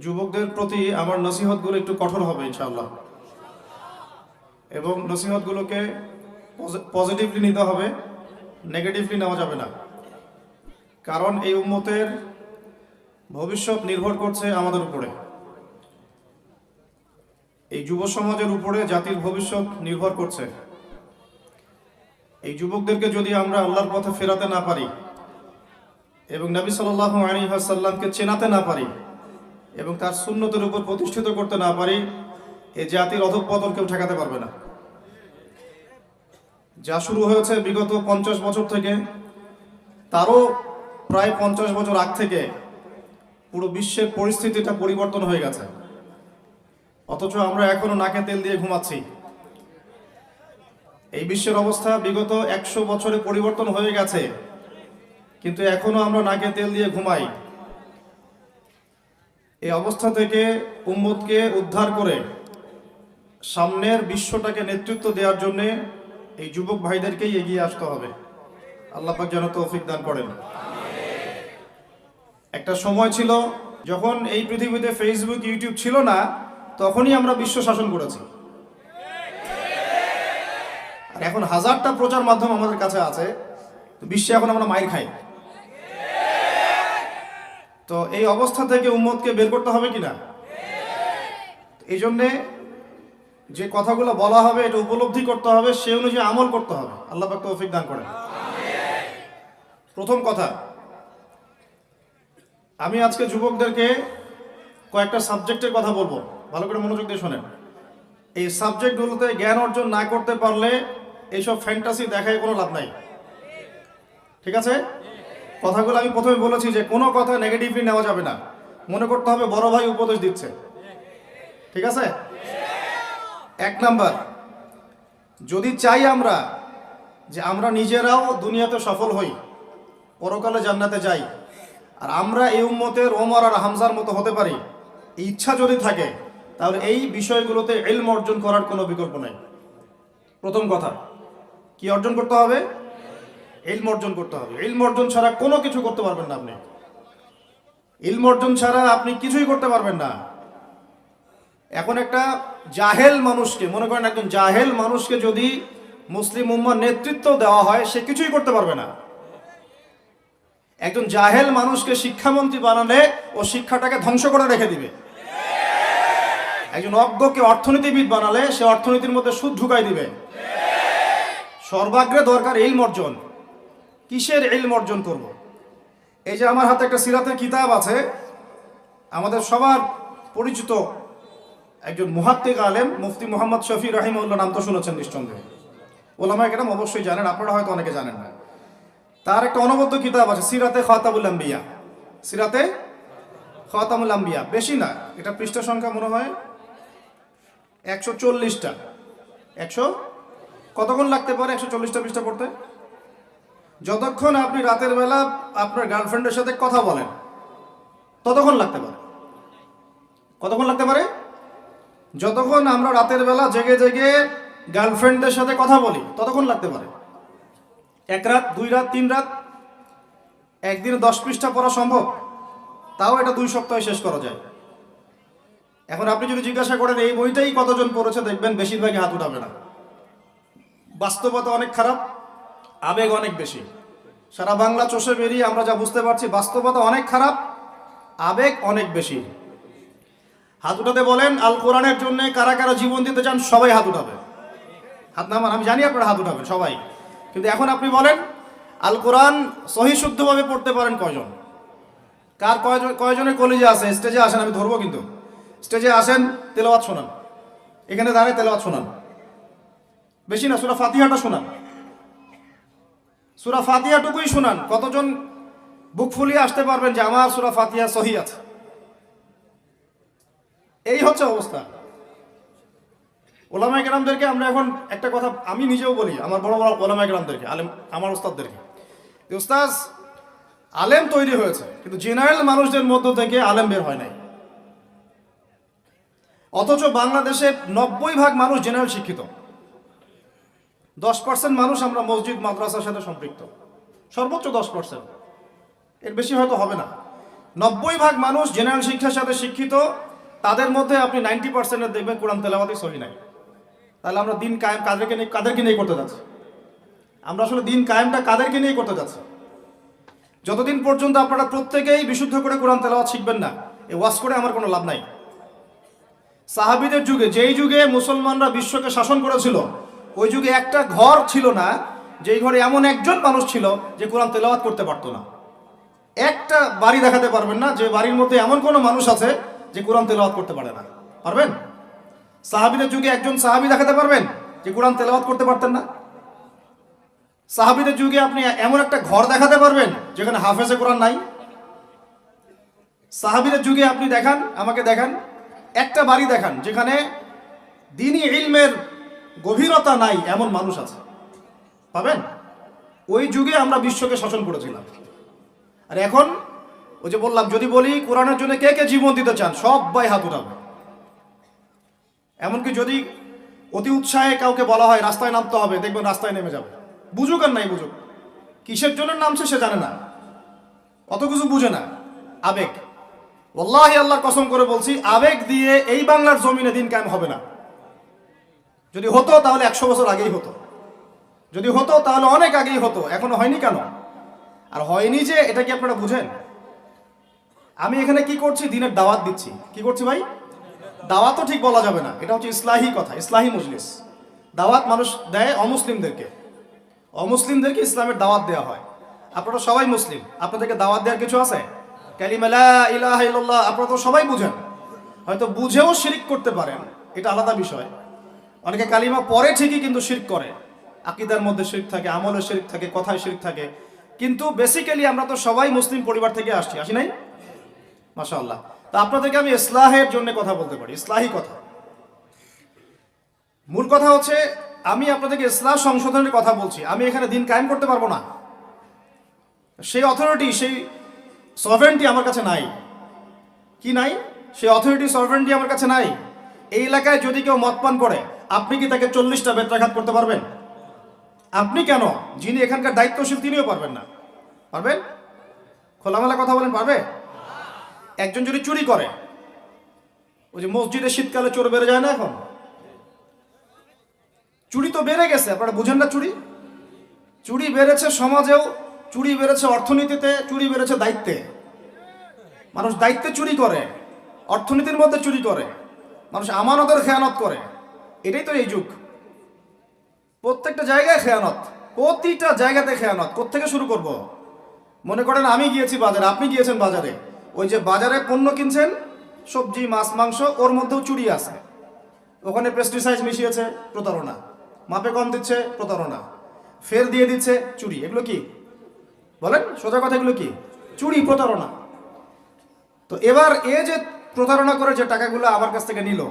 যুবকদের প্রতি আমার নসিহতগুলো একটু কঠোর হবে ইনশাআল্লাহ, এবং নসিহতগুলোকে পজিটিভলি নিতে হবে, নেগেটিভলি নেওয়া যাবে না। কারণ এই উম্মতের ভবিষ্যৎ নির্ভর করছে আমাদের উপরে, এই যুব সমাজের উপরে জাতির ভবিষ্যৎ নির্ভর করছে। এই যুবকদেরকে যদি আমরা আল্লাহর পথে ফেরাতে না পারি এবং নবী সাল্লাল্লাহু আলাইহি ওয়াসাল্লামকে চেনাতে না পারি এবং তার সুন্নতের উপর প্রতিষ্ঠিত করতে না পারি, এই জাতির অধঃপতন কেউ ঠেকাতে পারবে না। যা শুরু হয়েছে বিগত 50 বছর থেকে, তারও প্রায় 50 বছর আগ থেকে পুরো বিশ্বের পরিস্থিতিটা পরিবর্তন হয়ে গেছে, অথচ আমরা এখনো নাকে তেল দিয়ে ঘুমাচ্ছি। এই বিশ্বের অবস্থা বিগত 100 বছরে পরিবর্তন হয়ে গেছে, কিন্তু এখনো আমরা নাকে তেল দিয়ে ঘুমাই। এই অবস্থা থেকে উম্মতকে উদ্ধার করে সামনের বিশ্বটাকে নেতৃত্ব দেওয়ার জন্য এই যুবক ভাইদেরকেই এগিয়ে আসতে হবে। আল্লাহ পাক যেন তৌফিক দান করেন। একটা সময় ছিল যখন এই পৃথিবীতে ফেসবুক, ইউটিউব ছিল না, তখনই আমরা বিশ্ব শাসন করেছি। আর এখন হাজারটা প্রচার মাধ্যম আমাদের কাছে আছে, বিশ্বে এখন আমরা মাইর খাই। তো এই অবস্থা থেকে উম্মতকে বের করতে হবে কিনা, এই জন্যে যে কথাগুলো বলা হবে এটা উপলব্ধি করতে হবে, সে অনুযায়ী আমল করতে হবে। আল্লাহ পাক তৌফিক দান করেন। প্রথম কথা, আমি আজকে যুবকদেরকে কয়েকটা সাবজেক্টের কথা বলবো, ভালো করে মনোযোগ দিয়ে শোনেন। এই সাবজেক্টগুলোতে জ্ঞান অর্জন না করতে পারলে এইসব ফ্যান্টাসি দেখায় কোনো লাভ নাই, ঠিক আছে? কথাগুলো আমি প্রথমে বলেছি যে কোনো কথা নেগেটিভলি নেওয়া যাবে না, মনে করতে হবে বড় ভাই উপদেশ দিচ্ছে, ঠিক আছে? 1 নাম্বার, যদি চাই আমরা যে আমরা নিজেরাও দুনিয়াতে সফল হই, পরকালে জান্নাতে যাই, আর আমরা এই উম্মতের ওমর আর হামজার মতো হতে পারি, এই ইচ্ছা যদি থাকে, তাহলে এই বিষয়গুলোতে ইলম অর্জন করার কোনো বিকল্প নেই। প্রথম কথা, কি অর্জন করতে হবে? ইলম অর্জন করতে হবে। ইলম অর্জন ছাড়া কোনো কিছু করতে পারবেন না আপনি। ইলম অর্জন ছাড়া আপনি কিছুই করতে পারবেন না। এখন একটা জাহেল মানুষকে, মনে করেন একজন জাহেল মানুষকে যদি মুসলিম উম্মার নেতৃত্ব দেওয়া হয়, সে কিছুই করতে পারবে না। একজন জাহেল মানুষকে শিক্ষামন্ত্রী বানালে ও শিক্ষাটাকে ধ্বংস করে রেখে দিবে। একজন অজ্ঞকে অর্থনীতিবিদ বানালে সে অর্থনীতির মধ্যে সুদ ঢুকাই দিবে। সর্বাগ্রে দরকার ইলম অর্জন। কিসের ইলম অর্জন করব? এই যে আমার হাতে একটা সিরাতের কিতাব আছে, আমাদের সবার পরিচিত একজন মুহাদ্দিক আলেম মুফতি মুহাম্মদ শফি রাহিমাহুল্লাহ, নাম তো শুনেছেন নিঃসন্দেহে, ওলামায়ে কেরাম অবশ্যই জানেন, আপনারা হয়তো অনেকে জানেন না। তার একটা অনবদ্য কিতাব আছে, সিরাতে খাতামুল আম্বিয়া। সিরাতে খাতামুল আম্বিয়া, বেশি না, এটা পৃষ্ঠা সংখ্যা মনে হয় 140টা। 100 কতক্ষণ লাগতে পারে 140টা পৃষ্ঠা পড়তে? যতক্ষণ আপনি রাতের বেলা আপনার গার্লফ্রেন্ডের সাথে কথা বলেন ততক্ষণ লাগতে পারে। কতক্ষণ লাগতে পারে? যতক্ষণ আমরা রাতের বেলা জেগে জেগে গার্লফ্রেন্ডের সাথে কথা বলি ততক্ষণ লাগতে পারে। 1 রাত, 2 রাত, 3 রাত, একদিনে 10 পৃষ্ঠা পড়া সম্ভব? তাও এটা 2 সপ্তাহে শেষ করা যায়। এখন আপনি যদি জিজ্ঞাসা করেন এই বইটাই কতজন পড়েছে, দেখবেন বেশিরভাগই হাত উঠাবে না। বাস্তবতা অনেক খারাপ, আবেগ অনেক বেশি। সারা বাংলা চষে বেরিয়ে আমরা যা বুঝতে পারছি, বাস্তবতা অনেক খারাপ, আবেগ অনেক বেশি। হাত উঠাতে বলেন, আল কোরআনের জন্য কারা কারা জীবন দিতে চান সবাই হাত উঠাবে। হাত নামান, আমি জানি আপনারা হাত উঠাবেন সবাই, কিন্তু এখন আপনি বলেন আল কোরআন সহি শুদ্ধভাবে পড়তে পারেন কয়জন? কয়জনের কলেজে আছে? স্টেজে আসেন, আমি ধরবো কিন্তু। স্টেজে আসেন, তেলাওয়াত শোনান, এখানে দাঁড়ায় তেলাওয়াত শোনান। বেশি না, সূরা ফাতিহাটা শোনান, সূরা ফাতিহাটুকুই শোনান। কতজন বুক ফুলিয়ে আসতে পারবেন যে আমার সূরা ফাতিহা সহি আছে? এই হচ্ছে অবস্থা। ওলামায়ে কেরামদেরকে আমরা এখন একটা কথা আমি নিজেও বলি, আমার বড় বড় ওলামায়ে কেরামদেরকে, আলেম, আমার ওস্তাদদেরকে, ওস্তাদ আলেম তৈরি হয়েছে, কিন্তু জেনারেল মানুষদের মধ্য থেকে আলেম বের হয় নাই। অথচ বাংলাদেশে 90% মানুষ জেনারেল শিক্ষিত, 10% মানুষ আমরা মসজিদ মাদ্রাসার সাথে সম্পৃক্ত, সর্বোচ্চ 10%, এর বেশি হয়তো হবে না। 90% মানুষ জেনারেল শিক্ষার সাথে শিক্ষিত, তাদের মধ্যে আপনি 90% দেখবেন কোরআন তেলাওয়াতই সহি নাই। তাহলে আমরা দিন কায়েম কাদেরকে নিয়ে করতে যাচ্ছি? আমরা আসলে দিন কায়েমটা কাদেরকে নিয়ে করতে যাচ্ছি? যতদিন পর্যন্ত আপনারা প্রত্যেকেই বিশুদ্ধ করে কোরআন তেলাওয়াত শিখবেন না, এই ওয়াজ করে আমার কোনো লাভ নাই। সাহাবীদের যুগে, যেই যুগে মুসলমানরা বিশ্বকে শাসন করেছিল, ওই যুগে একটা ঘর ছিল না যেই ঘরে এমন একজন মানুষ ছিল যে কোরআন তেলাওয়াত করতে পারতো না। একটা বাড়ি দেখাতে পারবেন না যে বাড়ির মধ্যে এমন কোনো মানুষ আছে যে কোরআন তেলাওয়াত করতে পারে না? পারবেন? সাহাবীদের যুগে একজন সাহাবী দেখাতে পারবেন যে কোরআন তেলাওয়াত করতে পারতেন না? সাহাবীদের যুগে আপনি এমন একটা ঘর দেখাতে পারবেন যেখানে হাফেজে কোরআন নাই? সাহাবীদের যুগে আপনি দেখান, আমাকে দেখান, একটা বাড়ি দেখান যেখানে দ্বীনি ইলমের গভীরতা নাই এমন মানুষ আছে? পাবেন? ওই যুগে আমরা বিশ্বকে শাসন করেছিলাম। আর এখন ওই যে বললাম, যদি বলি কোরআনের জন্য কে কে জীবন দিতে চান, সবাই হাত উঠাবে। এমনকি যদি অতি উৎসাহে কাউকে বলা হয় রাস্তায় নামতে হবে, দেখবেন রাস্তায় নেমে যাবে। বুঝুক আর নাই বুঝুক, কিসের জন্য নামছে সে জানে না, অত কিছু বুঝে না, আবেগ। ওয়াল্লাহি আল্লাহর কসম করে বলছি, আবেগ দিয়ে এই বাংলার জমিনে দিন কায়েম হবে না। যদি হতো তাহলে 100 বছর আগেই হতো, যদি হতো তাহলে অনেক আগেই হতো। এখনো হয়নি কেন? আর হয়নি যে এটা কি আপনারা বুঝেন? আমি এখানে কি করছি? দিনের দাওয়াত দিচ্ছি। কি করছি ভাই? দাওয়াত তো ঠিক বলা যাবে না, এটা হচ্ছে ইসলাহি কথা, ইসলাহি মজলিস। দাওয়াত মানুষ দেয় অমুসলিমদেরকে, অমুসলিমদেরকে ইসলামের দাওয়াত দেওয়া হয়। আপনারা সবাই মুসলিম, আপনাদেরকে দাওয়াত দেওয়ার কিছু আছে? কালিমা লা ইলাহা ইল্লাল্লাহ আপনারা তো সবাই বুঝেন, হয়তো বুঝেও শিরক করতে পারেন, এটা আলাদা বিষয়। অনেকে কালিমা পড়ে ঠিকই কিন্তু শিরক করে, আকীদার মধ্যে শিরক থাকে, আমলে শিরক থাকে, কথায় শিরক থাকে। কিন্তু বেসিক্যালি আমরা তো সবাই মুসলিম পরিবার থেকে আসি নাই? মাশাআল্লাহ। তা আপনাদেরকে আমি ইসলাহের জন্য কথা বলতে পারি, ইসলাহি কথা। মূল কথা হচ্ছে, আমি আপনাদেরকে ইসলাহ সংশোধনের কথা বলছি। আমি এখানে দিন কায়েম করতে পারবো না, সেই অথরিটি, সেই সভরেন্টি আমার কাছে নাই। কি নাই? সেই অথরিটি, সভরেন্টি আমার কাছে নাই। এই এলাকায় যদি কেউ মদ পান করে, আপনি কি তাকে 40টা বেত্রাঘাত করতে পারবেন? আপনি কেন, যিনি এখানকার দায়িত্বশীল তিনিও পারবেন না। পারবেন? খোলামেলা কথা বলেন, পারবে? একজন যদি চুরি করে, ওই যে মসজিদে শীতকালে চোর বেড়ে যায় না, এখন চুরি তো বেড়ে গেছে, আপনারা বুঝেন না? চুরি বেড়েছে সমাজেও, চুরি বেড়েছে অর্থনীতিতে, চুরি বেড়েছে দায়িত্বে। মানুষ দায়িত্বে চুরি করে, অর্থনীতির মধ্যে চুরি করে, মানুষ আমানতের খেয়ানত করে। এটাই তো এই যুগ। প্রত্যেকটা জায়গায় খেয়ানত, প্রতিটা জায়গাতে খেয়ানত। কোত্থেকে শুরু করব? মনে করেন আমি গিয়েছি বাজারে, আপনি গিয়েছেন বাজারে, ওই যে বাজারে পণ্য কিনছেন, সবজি, মাছ, মাংস, ওর মধ্যেও চুরি আছে। ওখানে পেস্টিসাইড মিশিয়েছে, প্রতারণা। মাপে কম দিচ্ছে, প্রতারণা। ফের দিয়ে দিচ্ছে, চুরি। এগুলো কি বলেন? সোজা কথা, এগুলো কি? চুরি, প্রতারণা। তো এবার এ যে প্রতারণা করে যে টাকাগুলো আমার কাছ থেকে নিল,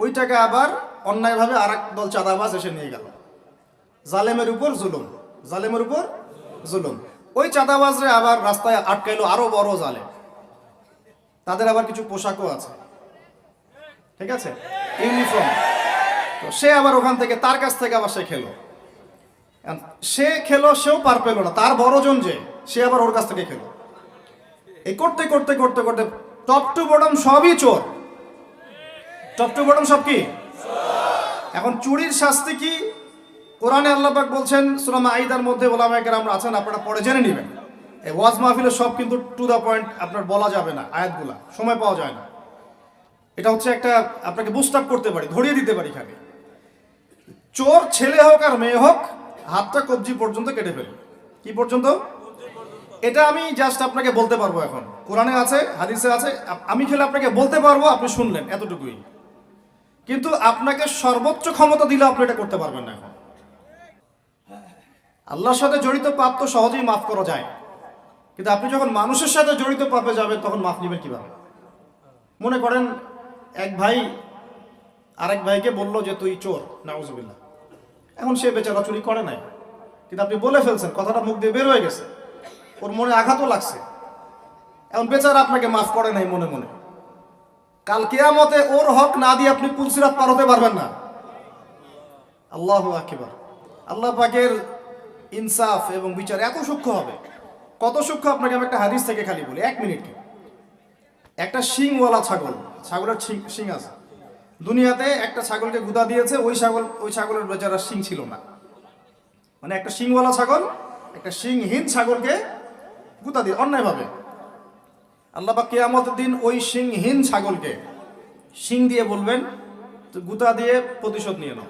ওই টাকা আবার অন্যায়ভাবে আর এক দল চাঁদাবাজ এসে নিয়ে গেল। জালেমের উপর জুলুম, জালেমের উপর জুলুম। ওই চাঁদাবাজরে আবার রাস্তায় আটকাইলো আরো বড় জালেম। তাদের আবার কিছু পোশাকও আছে, ঠিক আছে, ইউনিফর্ম। তো সে আবার ওখান থেকে, তার কাছ থেকে আবার সে খেলো। সেও পার পেলো না, তার বড়জন যে, সে আবার ওর কাছ থেকে খেলো। এই করতে করতে করতে করতে টপ টু বটম সবই চোর। টপ টু বটম সব কি? এখন চুরির শাস্তি কি? কোরআনে আল্লাহ পাক বলছেন সূরা মাঈদার মধ্যে, ওলামায়ে কেরাম আছেন, আপনারা পড়ে জেনে নেবেন। এই ওয়াজ মাহফিলে সব কিন্তু টু দ্য পয়েন্ট আপনার বলা যাবে না, আয়াতগুলা সময় পাওয়া যায় না। এটা হচ্ছে একটা, আপনাকে বুস্ট আপ করতে পারি, ধরিয়ে দিতে পারি খালি। চোর ছেলে হোক আর মেয়ে হোক, হাতটা কবজি পর্যন্ত কেটে ফেলে। কি পর্যন্ত? এটা আমি জাস্ট আপনাকে বলতে পারবো। এখন কোরআনে আছে, হাদিসে আছে, আমি খেলে আপনাকে বলতে পারবো, আপনি শুনলেন, এতটুকুই। কিন্তু আপনাকে সর্বোচ্চ ক্ষমতা দিলে আপনি এটা করতে পারবেন না। এখন আল্লাহর সাথে জড়িত পাপ তো সহজেই মাফ করা যায়, কিন্তু আপনি যখন মানুষের সাথে জড়িত পাপে যাবেন, তখন মাফ নেবেন কিভাবে? মনে করেন এক ভাই আরেক ভাইকে বললো যে তুই চোর, নাউজুবিল্লাহ। এখন সে বেচারা চুরি করে নাই, কিন্তু আপনি বলে ফেলছেন, কথাটা মুখ দিয়ে বের হয়ে গেছে, ওর মনে আঘাতও লাগছে। এখন বেচারা আপনাকে মাফ করে নাই মনে মনে। কাল কিয়ামতে ওর হক না দিয়ে আপনি পুলসিরাত পার হতে পারবেন না। আল্লাহু আকবার। আল্লাহ পাকের ইনসাফ এবং বিচার এত সূক্ষ্ম হবে। কত সূক্ষ্ম আপনাকে আমি একটা হাদিস থেকে খালি বলি, 1 মিনিট। একটা শিংওয়ালা ছাগল, ছাগলের শিং আছে, দুনিয়াতে একটা ছাগলকে গুদা দিয়েছে, ওই ছাগলের বেচারা শিং ছিল না। মানে একটা শিংওয়ালা ছাগল একটা শিংহীন ছাগলকে গুদা দিয়ে অন্যায়ভাবে। আল্লাহ পাক কিয়ামতের দিন ওই শিংহীন ছাগলকে শিং দিয়ে বলবেন, তো গুতা দিয়ে প্রতিশোধ নিয়ে নাও,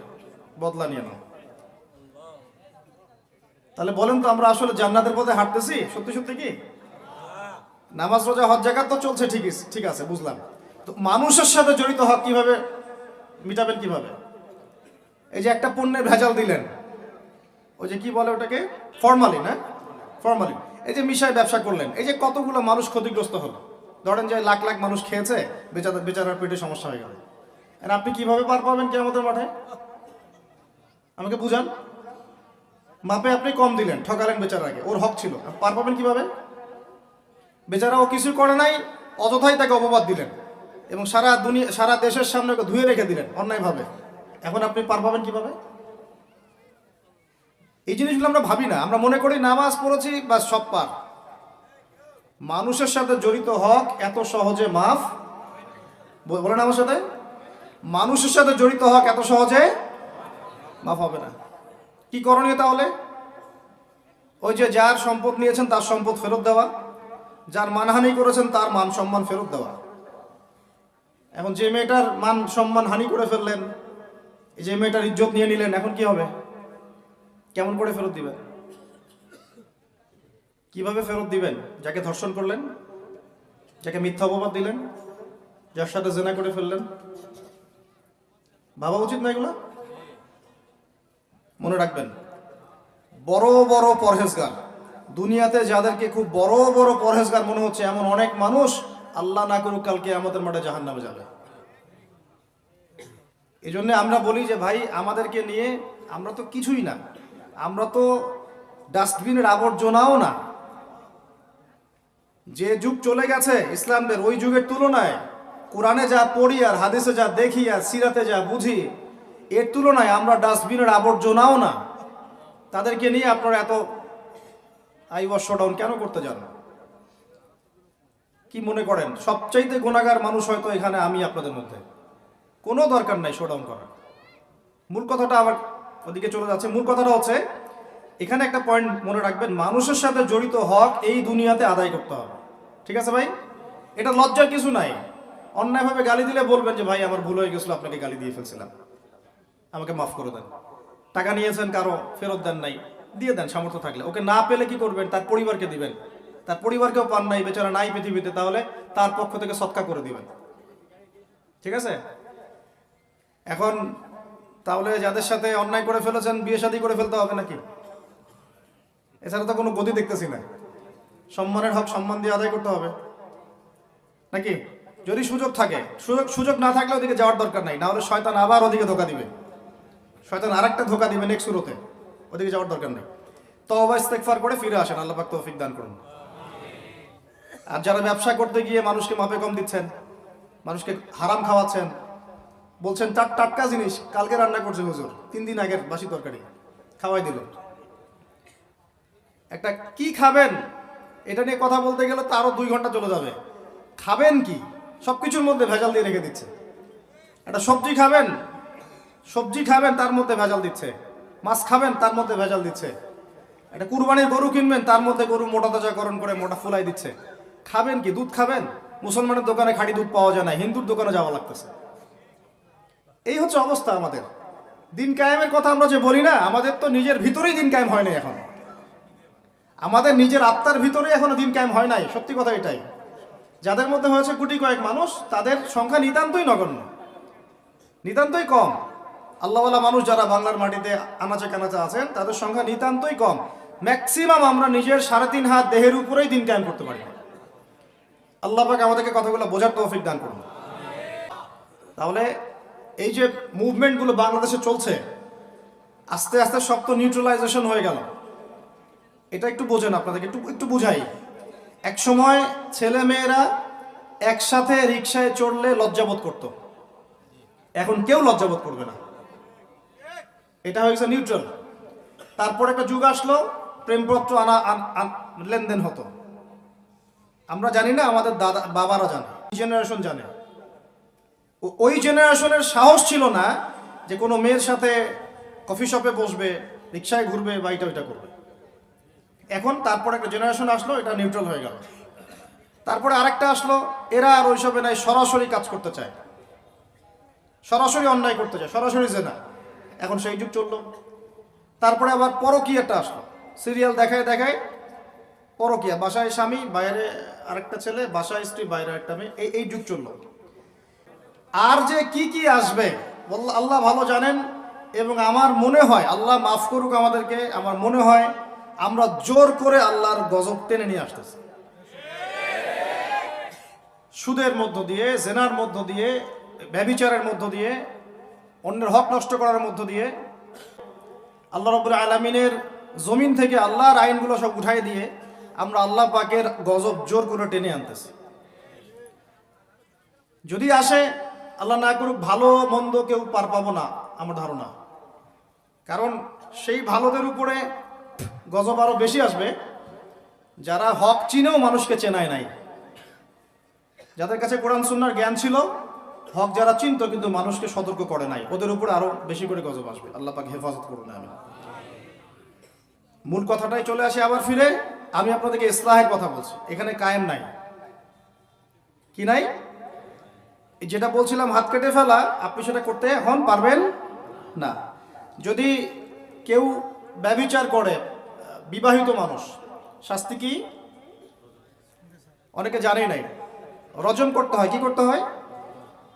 বদলা নিয়ে নাও। তাহলে বলেন তো আমরা আসলে জান্নাতের পথে হাঁটতেছি সত্যি সত্যি কি? নামাজ রোজা হজ যাকাত তো চলছে, ঠিক আছে বুঝলাম। তো মানুষের সাথে জড়িত হক কিভাবে মিটাবেন কিভাবে? এই যে একটা পণ্যের ভেজাল দিলেন, ওই যে কি বলে ওটাকে, ফরমালিন, হ্যাঁ ফরমালিন, এই যে মিশায় ব্যবসা করলেন, এই যে কতগুলো মানুষ ক্ষতিগ্রস্ত হলো। ধরেন যে লাখ লাখ মানুষ খেয়েছে, বেচারার পেটে সমস্যা হয়ে গেল। আর আপনি কিভাবে পার পাবেন কিয়ামতের মাঠে? আমাকে বুঝান। মাপে আপনি কম দিলেন, ঠকালেন বেচারাকে, ওর হক ছিল, পার পাবেন কিভাবে? বেচারা ও কিছু করে নাই, অযথাই তাকে অপবাদ দিলেন এবং সারা দেশের সামনে ওকে ধুয়ে রেখে দিলেন অন্যায়ভাবে। এখন আপনি পার পাবেন কিভাবে? এই জিনিসগুলো আমরা ভাবি না, আমরা মনে করি নামাজ পড়েছি বা সব পার। মানুষের সাথে জড়িত হক এত সহজে মাফ, বলেন আমার সাথে, মানুষের সাথে জড়িত হক এত সহজে মাফ হবে না। কি করণীয় তাহলে? ওই যে যার সম্পদ নিয়েছেন তার সম্পদ ফেরত দেওয়া, যার মানহানি করেছেন তার মান সম্মান ফেরত দেওয়া। এখন যে মেয়েটার মান সম্মান হানি করে ফেললেন, যে মেয়েটার ইজ্জত নিয়ে নিলেন, এখন কি হবে? কেমন করে ফেরত দিবেন? কিভাবে ফেরত দিবেন? যাকে ধর্ষণ করলেন, যাকে মিথ্যা অপবাদ দিলেন, যার সাথে জেনা করে ফেললেন, ভাবা উচিত না এগুলো? মনে রাখবেন, বড় বড় পরহেজগার, দুনিয়াতে যাদেরকে খুব বড় বড় পরহেজগার মনে হচ্ছে, এমন অনেক মানুষ আল্লাহ না করুক কালকে আমাদের মাঠে জাহান্নামে যাবে। এই জন্য আমরা বলি যে ভাই, আমাদেরকে নিয়ে আমরা তো কিছুই না, আমরা তো ডাস্টবিনের আবর্জনাও না। যে যুগ চলে গেছে ইসলামদের, ওই যুগের তুলনায় কোরআনে যা পড়ি আর হাদিসে যা দেখি আর সিরাতে যা বুঝি, এর তুলনায় আমরা ডাস্টবিনের আবর্জনাও না। তাদেরকে নিয়ে আপনারা এত শোডাউন কেন করতে যান? কি মনে করেন সবচাইতে গুনাহগার মানুষ হয়তো এখানে আমি আপনাদের মধ্যে? কোনো দরকার নাই শোডাউন করার। মূল কথাটা আবার ওদিকে চলে যাচ্ছে। মূল কথাটা হচ্ছে, এখানে একটা পয়েন্ট মনে রাখবেন, মানুষের সাথে জড়িত হক এই দুনিয়াতে আদায় করতে হবে। ঠিক আছে ভাই? এটা লজ্জার কিছু নাই। অন্যায়ভাবে গালি দিলে বলবেন যে ভাই আমার ভুল হয়ে গেছিল, আপনাকে গালি দিয়ে ফেলছিলাম, আমাকে মাফ করে দেন। টাকা নিয়েছেন কারো, ফেরত দেন নাই, দিয়ে দেন সামর্থ্য থাকলে। ওকে না পেলে কি করবেন? তার পরিবারকে দিবেন। তার পরিবারকেও পান নাই, বেচারা নাই পৃথিবীতে, তাহলে তার পক্ষ থেকে সৎকা করে দিবেন। ঠিক আছে? এখন তাহলে যাদের সাথে অন্যায় করে ফেলেছেন বিয়ে শাদী করে ফেলতে হবে নাকি? এছাড়া তো কোনো গতি দেখতেছি না। সম্মানের হক সম্মান দিয়ে আদায় করতে হবে নাকি? যদি সুযোগ থাকে, সুযোগ না থাকলে ওদিকে যাওয়ার দরকার নাই, না হলে শয়তান আবার ওদিকে ধোকা দিবে। শয়তান আরেকটা ধোকা দিবে নেক্সট শুরুতে, ওদিকে যাওয়ার দরকার নেই। তওবা ইস্তেগফার করে ফিরে আসেন, আল্লাহ পাক তৌফিক দান করুন। আর যারা ব্যবসা করতে গিয়ে মানুষকে মাপে কম দিচ্ছেন, মানুষকে হারাম খাওয়াচ্ছেন, বলছেন টাটকা জিনিস কালকে রান্না করছে হুজুর, 3 দিন আগের বাসি তরকারি খাওয়াই দিল। একটা কি খাবেন এটা নিয়ে কথা বলতে গেলে তো আরো 2 ঘন্টা চলে যাবে। খাবেন কি? সবকিছুর মধ্যে ভেজাল দিয়ে রেখে দিচ্ছে। একটা সবজি খাবেন তার মধ্যে ভেজাল দিচ্ছে, মাছ খাবেন তার মধ্যে ভেজাল দিচ্ছে, একটা কুরবানির গরু কিনবেন তার মধ্যে গরু মোটা তাজাকরণ করে মোটা ফুলাই দিচ্ছে। খাবেন কি? দুধ খাবেন? মুসলমানের দোকানে খাঁটি দুধ পাওয়া যায় না, হিন্দুর দোকানে যাওয়া লাগতেছে। এই হচ্ছে অবস্থা আমাদের। দিন কায়েমের কথা আমরা যে বলি না, আমাদের তো নিজের ভিতরেই দিন কায়েম হয় নাই। এখন আমাদের নিজের আত্মার ভিতরে এখনো দিন কায়েম হয় নাই। সত্যি কথা এটাই। যাদের মধ্যে হয়েছে কোটি কয়েক মানুষ, তাদের সংখ্যা নিতান্তই নগণ্য, নিতান্তই কম। আল্লাহওয়ালা মানুষ যারা বাংলার মাটিতে আনাচে কানাচে আছেন, তাদের সংখ্যা নিতান্তই কম। ম্যাক্সিমাম আমরা নিজের 3.5 হাত দেহের উপরেই দিন কায়েম করতে পারি। আল্লাহ পাক আমাদেরকে কথাগুলো বোঝার তৌফিক দান করুন। তাহলে এই যে মুভমেন্টগুলো বাংলাদেশে চলছে, আস্তে আস্তে সব তো নিউট্রালাইজেশন হয়ে গেল। এটা একটু বোঝেন, আপনাদেরকে একটু বুঝাই। এক সময় ছেলে মেয়েরা একসাথে রিকশায় চড়লে লজ্জাবোধ করত, এখন কেউ লজ্জাবোধ করবে না। এটা হয়েছে নিউট্রাল। তারপর একটা যুগ আসলো, প্রেমপত্র লেনদেন হতো। আমরা জানি না, আমাদের বাবারা জানে। জেনারেশন জানে। ওই জেনারেশনের সাহস ছিল না যে কোনো মেয়ের সাথে কফি শপে বসবে, রিক্সায় ঘুরবে বা এটা ওইটা করবে। এখন তারপর একটা জেনারেশন আসলো, এটা নিউট্রাল হয়ে গেল। তারপরে আরেকটা আসলো, এরা আর ওইসবে নাই, সরাসরি কাজ করতে চায়, সরাসরি অন্যায় করতে চায়, সরাসরি জেনা। এখন সেই যুগ চললো। তারপরে আবার পরকীয়াটা আসলো, সিরিয়াল দেখায় দেখায় পরকীয়া, বাসায় স্বামী বাইরে আরেকটা ছেলে, বাসায় স্ত্রী বাইরে একটা মেয়ে, এই যুগ চললো। আর যে কি কি আসবে আল্লাহ ভালো জানেন। এবং আমার মনে হয়, আল্লাহ মাফ করুক আমাদেরকে, আমার মনে হয় আমরা জোর করে আল্লাহর গজব টেনে নিয়ে আসতেছি। সুদের মধ্য দিয়ে, জেনার মধ্য দিয়ে, ব্যভিচারের মধ্য দিয়ে, অন্যের হক নষ্ট করার মধ্য দিয়ে আল্লাহ রাব্বুল আলামিনের জমিন থেকে আল্লাহর আইনগুলো সব উঠাই দিয়ে আমরা আল্লাহ পাকের গজব জোর করে টেনে আনতেছি। যদি আসে, আল্লাহ না করুক, ভালো মন্দ কেউ পার পাবো না আমার ধারণা। কারণ সেই ভালোদের উপরে গজব আরো বেশি আসবে যারা হক চিনেও মানুষকে চেনায় নাই, যাদের কাছে কোরআন সুন্নাহর জ্ঞান ছিল, হক যারা চিনত কিন্তু মানুষকে সতর্ক করে নাই, ওদের উপরে আরো বেশি করে গজব আসবে। আল্লাহ পাক হেফাজত করুন। আমি মূল কথাটাই চলে আসে আবার ফিরে। আমি আপনাদেরকে ইসলাহের কথা বলছি, এখানে কায়েম নাই। কি নাই? যেটা বলছিলাম হাত কেটে ফেলা, আপনি সেটা করতে হন পারবেন না। যদি কেউ ব্যভিচার করে, বিবাহিত মানুষ, শাস্তি কি অনেকে জানেই নাই। রজম করতে হয়। কি করতে হয়?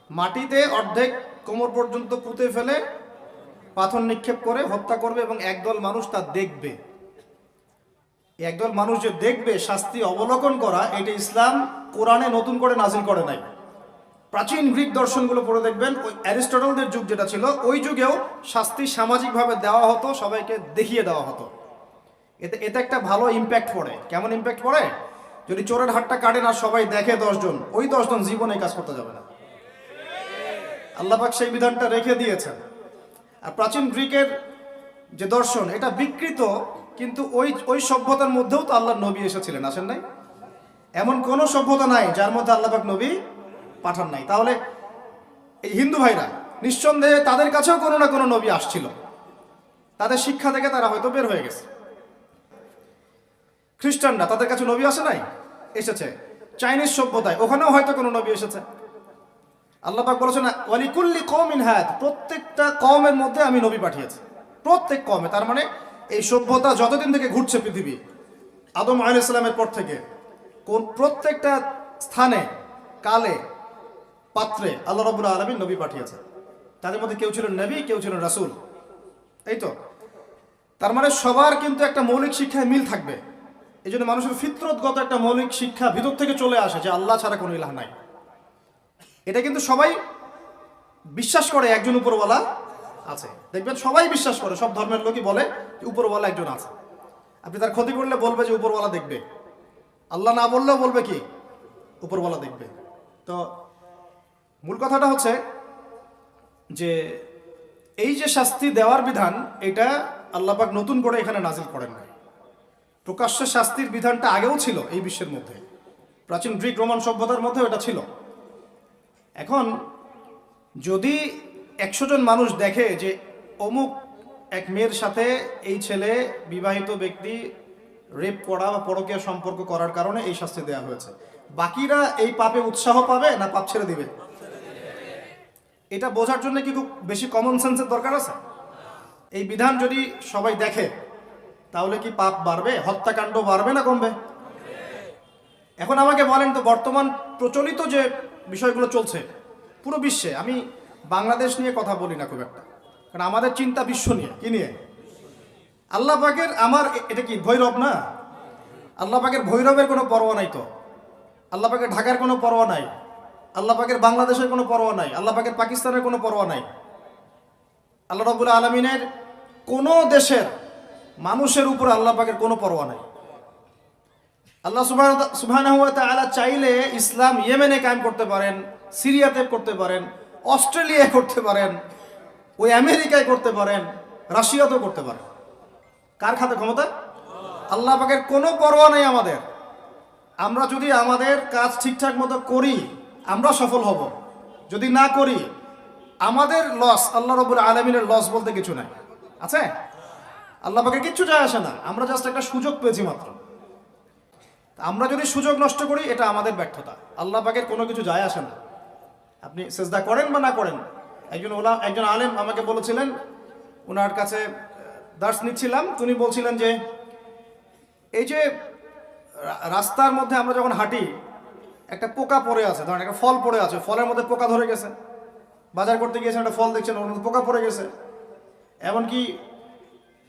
মাটিতে অর্ধেক কোমর পর্যন্ত পুঁতে ফেলে পাথর নিক্ষেপ করে হত্যা করবে এবং একদল মানুষ তা দেখবে। একদল মানুষ যে দেখবে, শাস্তি অবলোকন করা, এটা ইসলাম কোরআনে নতুন করে নাজিল করে নাই। প্রাচীন গ্রিক দর্শনগুলো পড়ে দেখবেন, ওই অ্যারিস্টটলদের যুগ যেটা ছিল, ওই যুগেও শাস্তি সামাজিকভাবে দেওয়া হতো, সবাইকে দেখিয়ে দেওয়া হতো। এতে একটা ভালো ইম্প্যাক্ট পড়ে। কেমন ইম্প্যাক্ট পড়ে? যদি চোরের হাতটা কাটেন আর সবাই দেখে 10 জন, ওই 10 জন জীবনে কাজ করতে যাবে না। আল্লাহ পাক সেই বিধানটা রেখে দিয়েছেন। আর প্রাচীন গ্রিকের যে দর্শন, এটা বিকৃত, কিন্তু ওই সভ্যতার মধ্যেও তো আল্লাহর নবী এসেছিলেন, আসেন নাই? এমন কোন সভ্যতা নাই যার মধ্যে আল্লাহ পাক নবী পাঠান নাই। তাহলে এই হিন্দু ভাইরা নিঃসন্দেহে তাদের কাছেও কোনো না কোনো নবী আসছিল, তাদের শিক্ষা থেকে তারা হয়তো বের হয়ে গেছে। খ্রিস্টানরা, তাদের কাছে নবী আসে নাই? এসেছে। চাইনিজ সভ্যতায়, ওখানেও হয়তো কোনো নবী এসেছে। আল্লাহ পাক বলেছেন ওয়ালিকুল্লি কওমিন হাদ, প্রত্যেকটা কওমের মধ্যে আমি নবী পাঠিয়েছি। প্রত্যেক কওমে, তার মানে এই সভ্যতা যতদিন থেকে ঘুরছে পৃথিবী, আদম আলাইহিস সালামের পর থেকে, প্রত্যেকটা স্থানে, কালে, পাত্রে আল্লাহ রাব্বুল আলামিন নবী পাঠিয়েছে। তাদের মধ্যে কেউ ছিলেন নবী, কেউ ছিলেন রাসূল। এই তো, তার মানে সবার কিন্তু একটা মৌলিক শিক্ষায় মিল থাকবে। এই জন্য মানুষের ফিতরতগত একটা মৌলিক শিক্ষা ভিতর থেকে চলে আসে যে আল্লাহ ছাড়া কোনো ইলাহ নাই। এটা কিন্তু সবাই বিশ্বাস করে একজন উপরওয়ালা আছে। দেখবেন সবাই বিশ্বাস করে, সব ধর্মের লোকই বলে যে উপরওয়ালা একজন আছে। আপনি তার ক্ষতি করলে বলবে যে উপরওয়ালা দেখবে, আল্লাহ না বললেও বলবে কি উপরওয়ালা দেখবে। তো মূল কথাটা হচ্ছে যে এই যে শাস্তি দেওয়ার বিধান, এটা আল্লাহ পাক নতুন করে এখানে নাজিল করেন না। প্রকাশ্য শাস্তির বিধানটা আগেও ছিল এই বিশ্বের মধ্যে, প্রাচীন গ্রিক রোমান সভ্যতার মধ্যে এটা ছিল। এখন যদি 100 জন মানুষ দেখে যে অমুক এক মেয়ের সাথে এই ছেলে, বিবাহিত ব্যক্তি, রেপ করা বা পরকীয়া সম্পর্ক করার কারণে এই শাস্তি দেওয়া হয়েছে, বাকিরা এই পাপে উৎসাহ পাবে না পাপ ছেড়ে দিবে? এটা বোঝার জন্য কি খুব বেশি কমন সেন্সের দরকার আছে? এই বিধান যদি সবাই দেখে তাহলে কি পাপ বাড়বে, হত্যাকাণ্ড বাড়বে না কমবে? এখন আমাকে বলেন তো, বর্তমান প্রচলিত যে বিষয়গুলো চলছে পুরো বিশ্বে, আমি বাংলাদেশ নিয়ে কথা বলি না খুব একটা, কারণ আমাদের চিন্তা বিশ্ব নিয়ে। কি নিয়ে? আল্লাহ পাকের, আমার এটা কি ভৈরব না? আল্লাহ পাকের ভৈরবের কোনো পরোয়া নাই তো, আল্লাহ পাকের ঢাকার কোনো পরোয়া নাই, আল্লাহ পাকের বাংলাদেশের কোনো পরোয়া নাই, আল্লাহ পাকের পাকিস্তানের কোনো পরোয়া নাই। আল্লাহ রাব্বুল আলামিনের কোনো দেশের মানুষের উপর আল্লাহ পাকের কোনো পরোয়া নাই। আল্লাহ সুবহানাহু ওয়া তাআলা চাইলে ইসলাম ইয়েমেনে কায়েম করতে পারেন, সিরিয়াতে করতে পারেন, অস্ট্রেলিয়ায় করতে পারেন, ওই আমেরিকায় করতে পারেন, রাশিয়াতেও করতে পারেন। কার হাতে ক্ষমতা? আল্লাহ পাকের কোনো পরোয়া নেই আমাদের। আমরা যদি আমাদের কাজ ঠিকঠাক মতো করি, আমরা সফল হব। যদি না করি আমাদের লস, আল্লাহ রাব্বুল আলামিনের লস বলতে কিছু নাই। আছে? আল্লাহ পাকের কিচ্ছু যায় আসে না, আমরা জাস্ট একটা সুযোগ পেয়েছি মাত্র। আমরা যদি সুযোগ নষ্ট করি এটা আমাদের ব্যর্থতা, আল্লাহ পাকের কোনো কিছু যায় আসে না। আপনি সেজদা করেন বা না করেন। একজন আলেম আমাকে বলেছিলেন, ওনার কাছে দার্স নিচ্ছিলাম, তিনি বলছিলেন যে এই যে রাস্তার মধ্যে আমরা যখন হাঁটি একটা পোকা পড়ে আছে, ধরেন একটা ফল পড়ে আছে, ফলের মধ্যে পোকা ধরে গেছে, বাজার করতে গিয়েছেন একটা ফল দেখছেন ওর মধ্যে পোকা পড়ে গেছে। এমনকি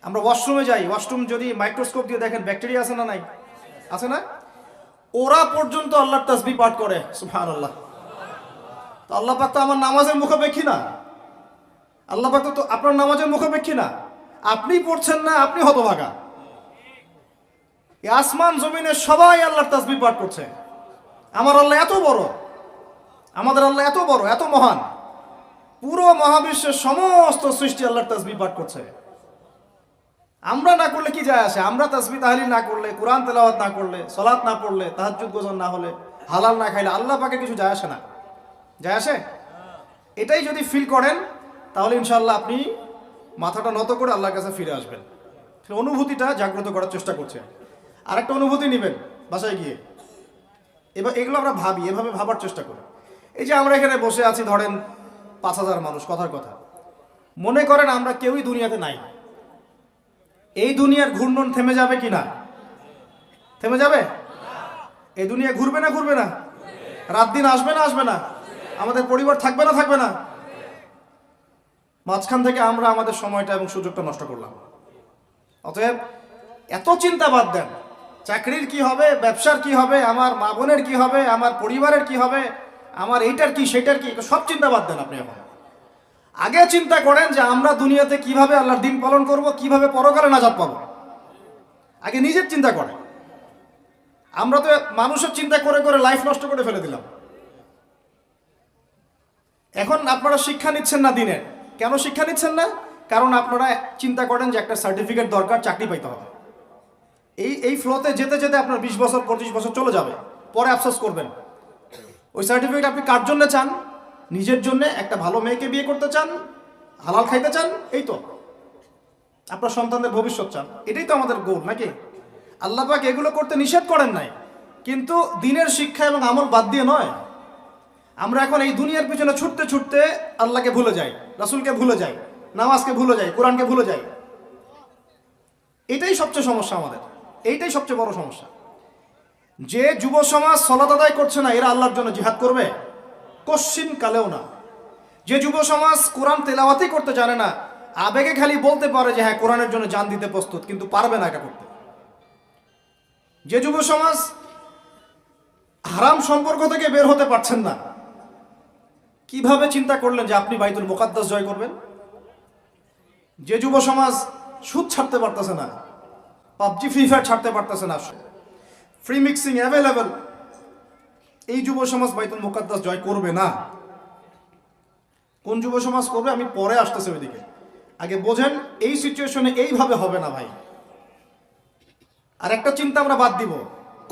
আমরা ওয়াশরুমে যাই, ওয়াশরুম যদি মাইক্রোস্কোপ দিয়ে দেখেন ব্যাকটেরিয়া আছে না নাই? আছে না? ওরা পর্যন্ত আল্লাহর তাসবিহ পাঠ করে, সুবহানাল্লাহ। তো আল্লাহ পাক তো আমার নামাজের মুখাপেক্ষী না, আল্লাহ পাক তো আপনার নামাজের মুখাপেক্ষী না। আপনি পড়ছেন না, আপনি হতভাগা। এই আসমান জমিনে সবাই আল্লাহর তাসবিহ পাঠ করছে। আমার আল্লাহ এত বড়, আমাদের আল্লাহ এত বড়, এত মহান, পুরো মহাবিশ্বের সমস্ত সৃষ্টি আল্লাহর তাসবিহ পাঠ করছে। আমরা না করলে কি যায় আসে? আমরা তাসবিহ তাহলিল না করলে, কোরআন তেলাওয়াত না করলে, সালাত না পড়লে, তাহাজ্জুদ গোজন না হলে, হালাল না খাইলে আল্লাহ পাকে কিছু যায় আসে না? যায় আসে? এটাই যদি ফিল করেন তাহলে ইনশাআল্লাহ আপনি মাথাটা নত করে আল্লাহর কাছে ফিরে আসবেন। অনুভূতিটা জাগ্রত করার চেষ্টা করছে। আরেকটা অনুভূতি নেবেন বাসায় গিয়ে। এবার এগুলো আমরা ভাবি, এভাবে ভাবার চেষ্টা করি। এই যে আমরা এখানে বসে আছি, ধরেন 5,000 মানুষ, কথার কথা, মনে করেন আমরা কেউই দুনিয়াতে নাই। এই দুনিয়ার ঘূর্ণন থেমে যাবে কি না? থেমে যাবে? এই দুনিয়া ঘুরবে না ঘুরবে না? রাত দিন আসবে না আসবে না? আমাদের পরিবার থাকবে না থাকবে না? মাঝখান থেকে আমরা আমাদের সময়টা এবং সুযোগটা নষ্ট করলাম। অতএব এত চিন্তা বাদ দেন, চাকরির কি হবে, ব্যবসার কি হবে, আমার মা বোনের কি হবে, আমার পরিবারের কি হবে, আমার এইটার কি সেটার কি, সব চিন্তা বাদ দেন। আপনি এখন আগে চিন্তা করেন যে আমরা দুনিয়াতে কিভাবে আল্লাহর দিন পালন করব, কিভাবে পরকালে নাজাত পাবো। আগে নিজের চিন্তা করেন। আমরা তো মানুষের চিন্তা করে করে লাইফ নষ্ট করে ফেলে দিলাম। এখন আপনারা শিক্ষা নিচ্ছেন না দিনের। কেন শিক্ষা নিচ্ছেন না? কারণ আপনারা চিন্তা করেন যে একটা সার্টিফিকেট দরকার, চাকরি পাইতে হবে। এই ফ্লোতে যেতে যেতে আপনার 20 বছর 25 বছর চলে যাবে, পরে আফসোস করবেন। ওই সার্টিফিকেট আপনি কার জন্য চান? নিজের জন্য, একটা ভালো মেয়েকে বিয়ে করতে চান, হালাল খাইতে চান, এই তো আপনার সন্তানদের ভবিষ্যৎ চান। এটাই তো আমাদের গোল, নাকি? আল্লাহ পাক এগুলো করতে নিষেধ করেন নাই, কিন্তু দিনের শিক্ষা এবং আমল বাদ দিয়ে নয়। আমরা এখন এই দুনিয়ার পিছনে ছুটতে ছুটতে আল্লাহকে ভুলে যাই, রাসূলকে ভুলে যাই, নামাজকে ভুলে যাই, কোরআনকে ভুলে যাই। এটাই সবচেয়ে সমস্যা আমাদের, এইটাই সবচেয়ে বড় সমস্যা। যে যুব সমাজ সালাত আদায় করছে না, এরা আল্লাহর জন্য জিহাদ করবে? কশ্চিন কালেও না। যে যুব সমাজ কোরআন তেলাওয়াতই করতে জানে না, আবেগে খালি বলতে পারে যে হ্যাঁ কোরআনের জন্য জান দিতে প্রস্তুত, কিন্তু পারবে না এটা করতে। যে যুব সমাজ হারাম সম্পর্ক থেকে বের হতে পারছেন না, কিভাবে চিন্তা করলেন যে আপনি বাইতুল মুকাদ্দাস জয় করবেন? যে যুব সমাজ সুদ ছাড়তে পারতেছে না, পাবজি ফ্রি ফায়ার ছাড়তে পারতেছে না, ফ্রি মিক্সিং অ্যাভেলেবল, এই যুব সমাজ বাইতুল মুকাদ্দাস জয় করবে না। কোন যুব সমাজ করবে আমি পরে আসতেছি ওইদিকে। আগে বোঝেন এই সিচুয়েশনে এইভাবে হবে না ভাই। আর একটা চিন্তা আমরা বাদ দিব,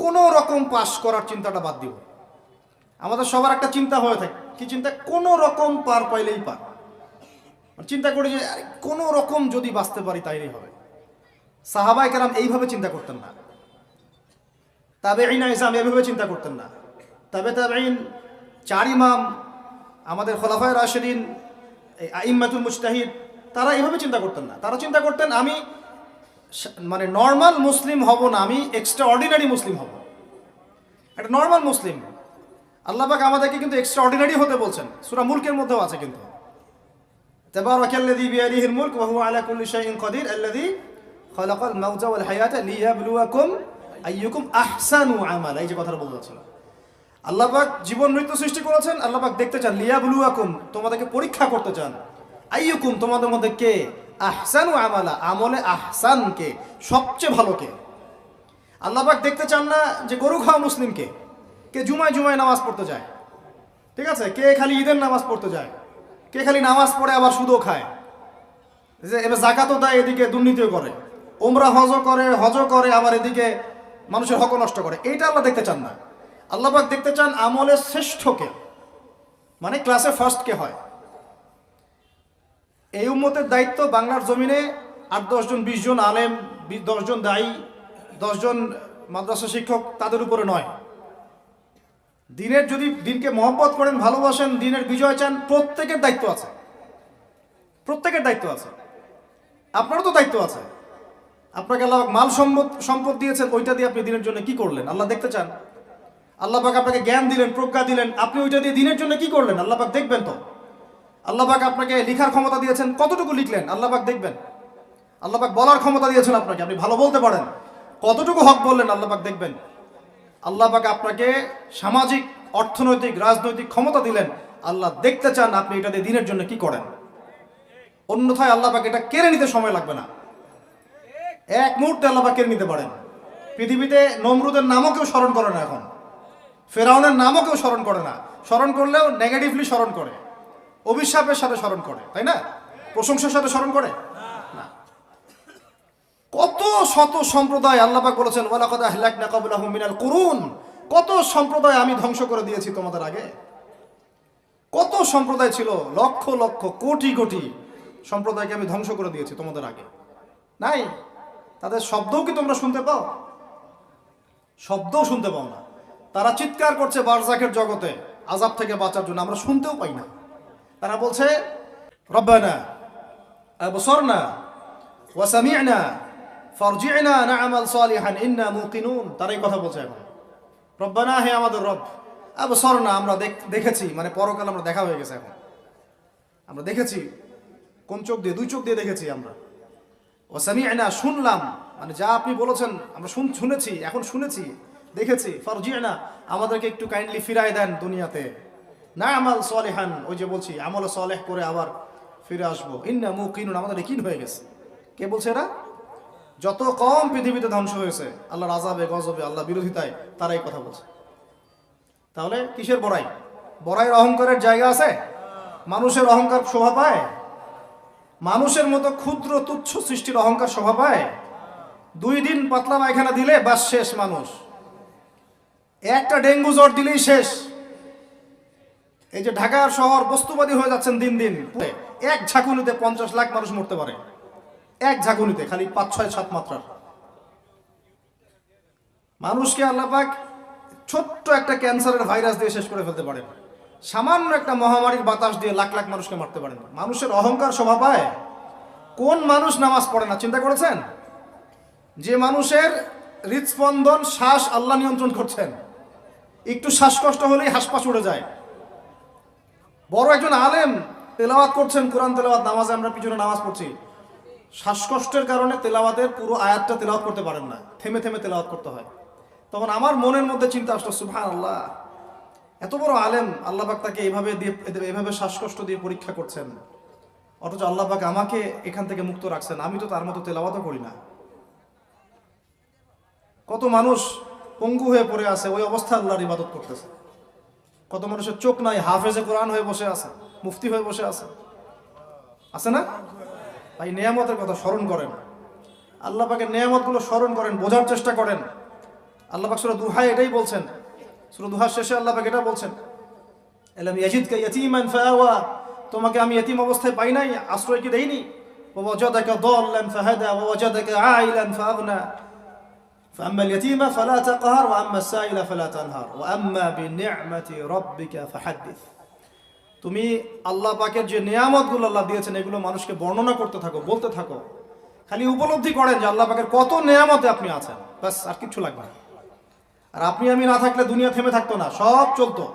কোন রকম পাস করার চিন্তাটা বাদ দিব। আমাদের সবার একটা চিন্তা হয়ে থাকে, কি চিন্তা? কোন রকম পার পাইলেই পার। চিন্তা করি যে কোন রকম যদি বাঁচতে পারি তাইলেই হবে। সাহাবায়ে কেরাম এইভাবে চিন্তা করতেন না, তাবেঈন ইসলাম এইভাবে চিন্তা করতেন না, তাবেঈন, 4 ইমাম, আমাদের খোলাফায়ে রাশিদিন, আইম্মাতুল মুজতাহিদ, তারা এইভাবে চিন্তা করতেন না। তারা চিন্তা করতেন আমি মানে নর্মাল মুসলিম হব না, আমি এক্সট্রা অর্ডিনারি মুসলিম হব। একটা নর্মাল মুসলিম। আল্লাহ পাক আমাদেরকে কিন্তু এক্সট্রা অর্ডিনারি হতে বলছেন, সূরা মুলকের মধ্যেও আছে কিন্তু, তাবারাকাল্লাযী বিয়াদিহিল মুলক ওয়া হুয়া আলা কুল্লি শাইইন কাদির আল্লাযী খালাকাল মাউতা ওয়াল হায়াতা লিয়াবলুয়াকুম আইয়ুকুম আহসানু আমালা। এই যে কথাটা বলতেছিল, আল্লাহ পাক জীবন মৃত্যু সৃষ্টি করেছেন, আল্লাহ পাক দেখতে চান, লিয়াবলুয়াকুম তোমাদেরকে পরীক্ষা করতে চান, আইয়ুকুম তোমাদের মধ্যে কে, আহসানু আমালা আমলে আহসান কে, সবচেয়ে ভালো কে। আল্লাহ পাক দেখতে চান না যে গরু খাওয়া মুসলিমকে, কে জুমায় জুমায় নামাজ পড়তে যায়, ঠিক আছে, কে খালি ঈদের নামাজ পড়তে যায়, কে খালি নামাজ পড়ে আবার সুদও খায়, যে এবার যাকাতও দেয়, এদিকে দুর্নীতিও করে, ওমরা হজও করে আবার এদিকে মানুষের হক নষ্ট করে। এইটা আল্লাহ দেখতে চান না। আল্লাহ পাক দেখতে চান আমলের শ্রেষ্ঠকে, মানে ক্লাসে ফার্স্ট কে হয়। এই উম্মতের দায়িত্ব বাংলার জমিনে 8-10 জন 20 জন আলেম, 10 জন দায়ী, 10 জন মাদ্রাসা শিক্ষক তাদের উপরে নয়। দিনের যদি দিনকে মহব্বত করেন, ভালোবাসেন, দিনের বিজয় চান, প্রত্যেকের দায়িত্ব আছে, প্রত্যেকের দায়িত্ব আছে। আপনারও তো দায়িত্ব আছে। আপনাকে আল্লাহ মাল সম্পদ দিয়েছেন, ওইটা দিয়ে আপনি দিনের জন্য কি করলেন আল্লাহ দেখতে চান। আল্লাহ পাক আপনাকে জ্ঞান দিলেন, প্রজ্ঞা দিলেন, আপনি ওইটা দিয়ে দিনের জন্য কি করলেন আল্লাহ পাক দেখবেন তো। আল্লাহ পাক আপনাকে লেখার ক্ষমতা দিয়েছেন, কতটুকু লিখলেন আল্লাহ পাক দেখবেন। আল্লাহ পাক বলার ক্ষমতা দিয়েছেন আপনাকে, আপনি ভালো বলতে পারেন, কতটুকু হক বললেন আল্লাহ পাক দেখবেন। আল্লাহ পাক আপনাকে সামাজিক, অর্থনৈতিক, রাজনৈতিক ক্ষমতা দিলেন, আল্লাহ দেখতে চান আপনি এটা দিয়ে দিনের জন্য কি করেন। অন্যথায় আল্লাহ পাক এটা কেড়ে নিতে সময় লাগবে না, এক মুহূর্তে আল্লাহ পাক কেড়ে নিতে পারেন। পৃথিবীতে নমরুদের নামও কেউ স্মরণ করে না, এখন ফেরাউনের নামও কেউ স্মরণ করে না। স্মরণ করলেও নেগেটিভলি স্মরণ করে, অভিশাপের সাথে স্মরণ করে, তাই না? প্রশংসার সাথে স্মরণ করে না। কত শত সম্প্রদায় আল্লাহ পাক বলেছেন ওয়ালাকাদ আহলাকনা ক্বাবলাহুম মিনাল কুরুন, কত সম্প্রদায় আমি ধ্বংস করে দিয়েছি তোমাদের আগে। কত সম্প্রদায় ছিল, লক্ষ লক্ষ কোটি কোটি সম্প্রদায়কে আমি ধ্বংস করে দিয়েছি তোমাদের আগে। নাই, তাদের শব্দও কি তোমরা শুনতে পাও? শব্দও শুনতে পাও না। তারা চিৎকার করছে বারজাখের জগতে আযাব থেকে বাঁচার জন্য, আমরা শুনতেও পাই না। তারা বলছে রব্বানা আবসারনা ওয়া সামি'না ফারজি'না না'মাল সালিহান ইন্না মুকিনুন। তারাই কথা বলছে এখন, রব্বানা, হে আমাদের রব, আবসারনা, আমরা দেখেছি, মানে পরকাল আমরা দেখা হয়ে গেছে, এখন আমরা দেখেছি। কোন চোখ দিয়ে? 2 চোখ দিয়ে দেখেছি আমরা। ওয়া সামি'না, শুনলাম, মানে যা আপনি বলেছেন আমরা শুনেছি, এখন শুনেছি, দেখেছি। ফারজি'না, আমাদেরকে একটু কাইন্ডলি ফিরায় দেন দুনিয়াতে। না'মাল সালিহান, ওই যে বলছি আমল সালেহ করে আবার ফিরে আসবো। ইন্না মুকিনুন, আমাদের ইয়াকিন হয়ে গেছে। কে বলছে এরা? যত কম পৃথিবীতে ধ্বংস হয়েছে আল্লাহর আযাবে, গজবে, আল্লাহ বিরোধিতায়, তারাই কথা বলছে। তাহলে কিসের বড়াই? বড়াইয়ের অহংকারের জায়গা আছে? মানুষের অহংকার শোভা পায়? মানুষের মতো ক্ষুদ্র তুচ্ছ সৃষ্টির অহংকার শোভা পায়? 2 দিন পাতলা পায়খানা দিলে বাস শেষ মানুষ, একটা ডেঙ্গু জ্বর দিলেই শেষ। এই যে ঢাকার শহর বস্তুবাদী হয়ে যাচ্ছেন দিন দিন, এক ঝাঁকুনিতে 50 লাখ মানুষ মরতে পারে, এক ঝাঁকুনিতে, খালি 5-6-7 মাত্রার মানুষকে আল্লাহ পাক ছোট্ট একটা ক্যান্সারের ভাইরাস দিয়ে শেষ করে ফেলতে পারেন, সামান্য একটা মহামারীর বাতাস দিয়ে লাখ লাখ মানুষকে মারতে পারেন। মানুষের অহংকার শোভা পায়? কোন মানুষ নামাজ পড়ে না চিন্তা করেছেন? যে মানুষের হৃদস্পন্দন, শ্বাস আল্লাহ নিয়ন্ত্রণ করছেন, একটু শ্বাসকষ্ট হলেই হাসপাস উড়ে যায়। বড় একজন আলেম তেলাওয়াত করছেন, কোরআন তেলাওয়াত, নামাজে আমরা পিছনে নামাজ পড়ছি, শ্বাসকষ্টের কারণে তেলাওয়াতের পুরো আয়াতটা তেলাওয়াত করতে পারেন না, থেমে থেমে তেলাওয়াত করতে হয়। তখন আমার মনের মধ্যে চিন্তা আসলো, সুবহানাল্লাহ, এত বড় আলেম, আল্লাহ পাক তাকে এইভাবে শ্বাসকষ্ট দিয়ে পরীক্ষা করছেন, অথচ আল্লাহ পাক আমাকে এখান থেকে মুক্ত রাখছেন, আমি তো তার মতো তেলাওয়াতও করি না। কত মানুষ পঙ্গু হয়ে পড়ে আছে, ওই অবস্থা আল্লাহর ইবাদত করতেছে। কত মানুষের চোখ নাই, হাফেজে কোরআন হয়ে বসে আছে, মুফতি হয়ে বসে আছে, আছে না? তাই নেয়ামতের কথা স্মরণ করেন, আল্লাহ পাকের নেয়ামতগুলো স্মরণ করেন, বোঝার চেষ্টা করেন। আল্লাহ পাক সূরা দুহায় এটাই বলছেন, সূরা দুহার শেষে আল্লাহ পাক এটা বলছেন, আলাম ইয়াজিদকা ইয়াতীমান ফাআওয়া, তোমাকে আমি ইতিম অবস্থায় পাই নাই, আশ্রয় কি দেইনি? ওয়া ওয়াজাদাকা দাল্লান ফাহাদা ওয়া ওয়াজাদাকা আইলান ফাআগনা فأما اليتيم فلا تقهر وأما السائل فلا تنهر وأما بنعمة ربك فحدث। তুমি আল্লাহ পাকের যে নিয়ামতগুলো আল্লাহ দিয়েছেন এগুলো মানুষকে বর্ণনা করতে থাকো, বলতে থাকো, খালি উপলব্ধি করেন যে আল্লাহ পাকের কত নিয়ামতে আপনি আছেন, ব্যাস, আর কিচ্ছু লাগবে না। আর আপনি আমি না থাকলে দুনিয়া থেমে থাকতো না, সব চলতো।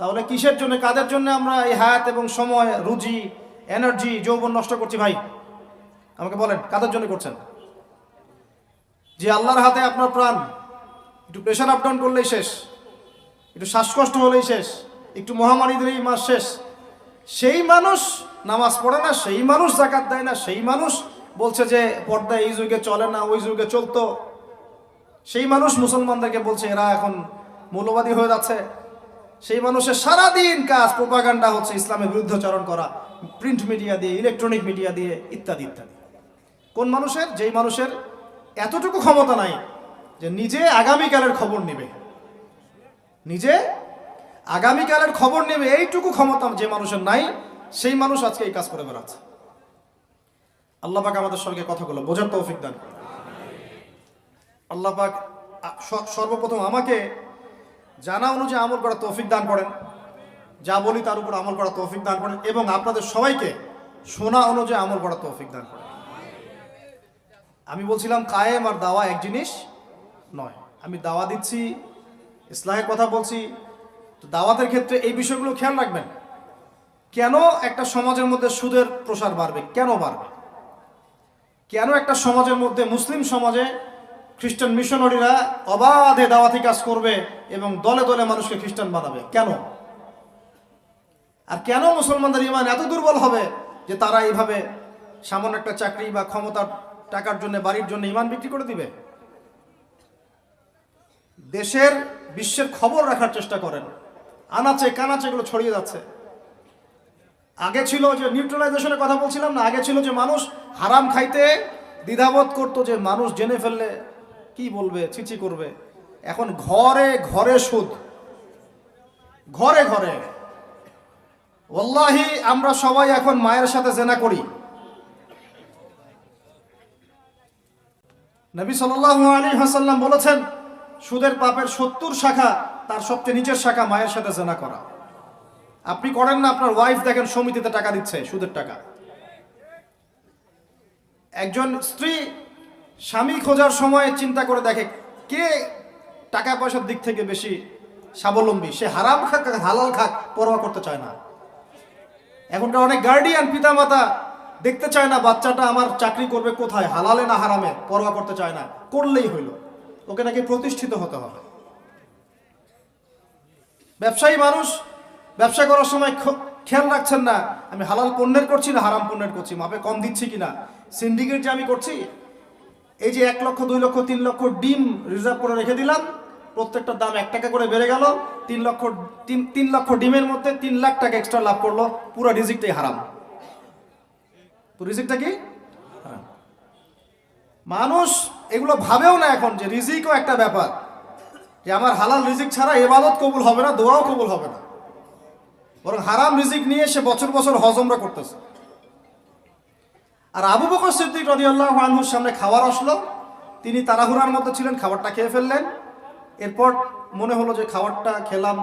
তাহলে কিসের জন্য, কাদের জন্য আমরা এই হায়াত এবং সময়, রুজি, এনার্জি, যৌবন নষ্ট করছি? ভাই আমাকে বলেন, কাদের জন্য করছেন? যে আল্লাহর হাতে আপনার প্রাণ, একটু প্রেশার আপ ডাউন করলেই শেষ, একটু শ্বাসকষ্ট হলেই শেষ, একটু মহামারী দিলেই মাস শেষ। সেই মানুষ নামাজ পড়ে না, সেই মানুষ যাকাত দেয় না, সেই মানুষ বলছে যে পর্দা এই যুগে চলে না, ওই যুগে চলতো। সেই মানুষ মুসলমানদেরকে বলছে এরা এখন মৌলবাদী হয়ে যাচ্ছে। সেই মানুষের সারাদিন কাজ প্রোপাগান্ডা হচ্ছে, ইসলামের বিরুদ্ধাচরণ করা, প্রিন্ট মিডিয়া দিয়ে, ইলেকট্রনিক মিডিয়া দিয়ে, ইত্যাদি ইত্যাদি। কোন মানুষের? যেই মানুষের এতটুকু ক্ষমতা নাই যে নিজে আগামীকালের খবর নেবে, নিজে আগামীকালের খবর নেবে এইটুকু ক্ষমতা যে মানুষের নাই, সেই মানুষ আজকে এই কাজ করে বেড়াচ্ছে। আল্লাহ পাক আমাদের সঙ্গে কথাগুলো বোঝার তৌফিক দান করেন। আল্লাহ পাক সর্বপ্রথম আমাকে জানা অনুযায়ী আমল করার তৌফিক দান করেন, যা বলি তার উপর আমল করার তৌফিক দান করেন, এবং আপনাদের সবাইকে শোনা অনুযায়ী আমল করার তৌফিক দান করেন। আমি বলছিলাম কায়েম আর দাওয়া এক জিনিস নয়। আমি দাওয়া দিচ্ছি, ইসলাহের কথা বলছি, তো দাওয়াতের ক্ষেত্রে এই বিষয়গুলো খেয়াল রাখবেন। কেন একটা সমাজের মধ্যে সুদের প্রসার বাড়বে? কেন বাড়বে? কেন একটা সমাজের মধ্যে, মুসলিম সমাজে খ্রিস্টান মিশনারিরা অবাধে দাওয়াতি কাজ করবে এবং দলে দলে মানুষকে খ্রিস্টান বানাবে? কেন? আর কেন মুসলমানদের ঈমান এত দুর্বল হবে যে তারা এইভাবে সামান্য একটা চাকরি বা ক্ষমতার টাকার জন্য, বাড়ির জন্য ঈমান বিক্রি করে দিবে? দেশের, বিশ্বের খবর রাখার চেষ্টা করেন। আনাচে কানাচে এগুলো ছড়িয়ে যাচ্ছে। আগে ছিল যে নিউট্রালাইজেশনের কথা বলছিলাম না, আগে ছিল যে মানুষ হারাম খাইতে দ্বিধাবোধ করতো, যে মানুষ জেনে ফেললে কি বলবে, ছিচি করবে। এখন ঘরে ঘরে সুদ, ঘরে ঘরে। ওয়াল্লাহি আমরা সবাই এখন মায়ের সাথে জেনা করি। নবী সাল্লাল্লাহু আলাইহি ওয়াসাল্লাম বলেছেন, সুদের পাপের 70 শাখা, তার সবচেয়ে নিচের শাখা মায়ের সাথে জেনা করা। আপনি করেন না? আপনার ওয়াইফ দেখেন সমিতিতে টাকা দিচ্ছে, সুদের টাকা। একজন স্ত্রী স্বামী খোঁজার সময় চিন্তা করে দেখে কে টাকা পয়সার দিক থেকে বেশি স্বাবলম্বী। সে হারাম খাক হালাল খাক পরোয়া করতে চায় না। এখনকার অনেক গার্ডিয়ান, পিতামাতা দেখতে চায় না বাচ্চাটা আমার চাকরি করবে কোথায়, হালালে না হারামে, পরোয়া করতে চায় না। করলেই হইল, ওকে নাকি প্রতিষ্ঠিত হতে হবে। ব্যবসায়ী মানুষ ব্যবসা করার সময় খেয়াল রাখছেন না আমি হালাল পণ্যের করছি না হারাম পণ্যের করছি, মাপে কম দিচ্ছি কিনা। সিন্ডিকেট যে আমি করছি, এই যে 1 লক্ষ 2 লক্ষ 3 লক্ষ ডিম রিজার্ভ করে রেখে দিলাম, প্রত্যেকটার দাম 1 টাকা করে বেড়ে গেল, 3 লক্ষ ডিমের মধ্যে 3 লাখ টাকা এক্সট্রা লাভ করলো, পুরো রিজিকটাই হারাম। তো রিজিকটা কি হারাম। মানুষ এগুলো ভাবেও না এখন যে রিজিকও একটা ব্যাপার, যে আমার হালাল রিজিক ছাড়া ইবাদত কবুল হবে না, দোয়াও কবুল হবে না। বরং হারাম রিজিক নিয়ে সে বছর বছর হজ উমরা করতেছে। আর আবু বকর সিদ্দিক রাদিয়াল্লাহু আনহুর সামনে খাবার আসলো, তিনি তাড়াহুড়ার মধ্যে ছিলেন, খাবারটা খেয়ে ফেললেন। এরপর মনে হলো যে খাবারটা খেলাম,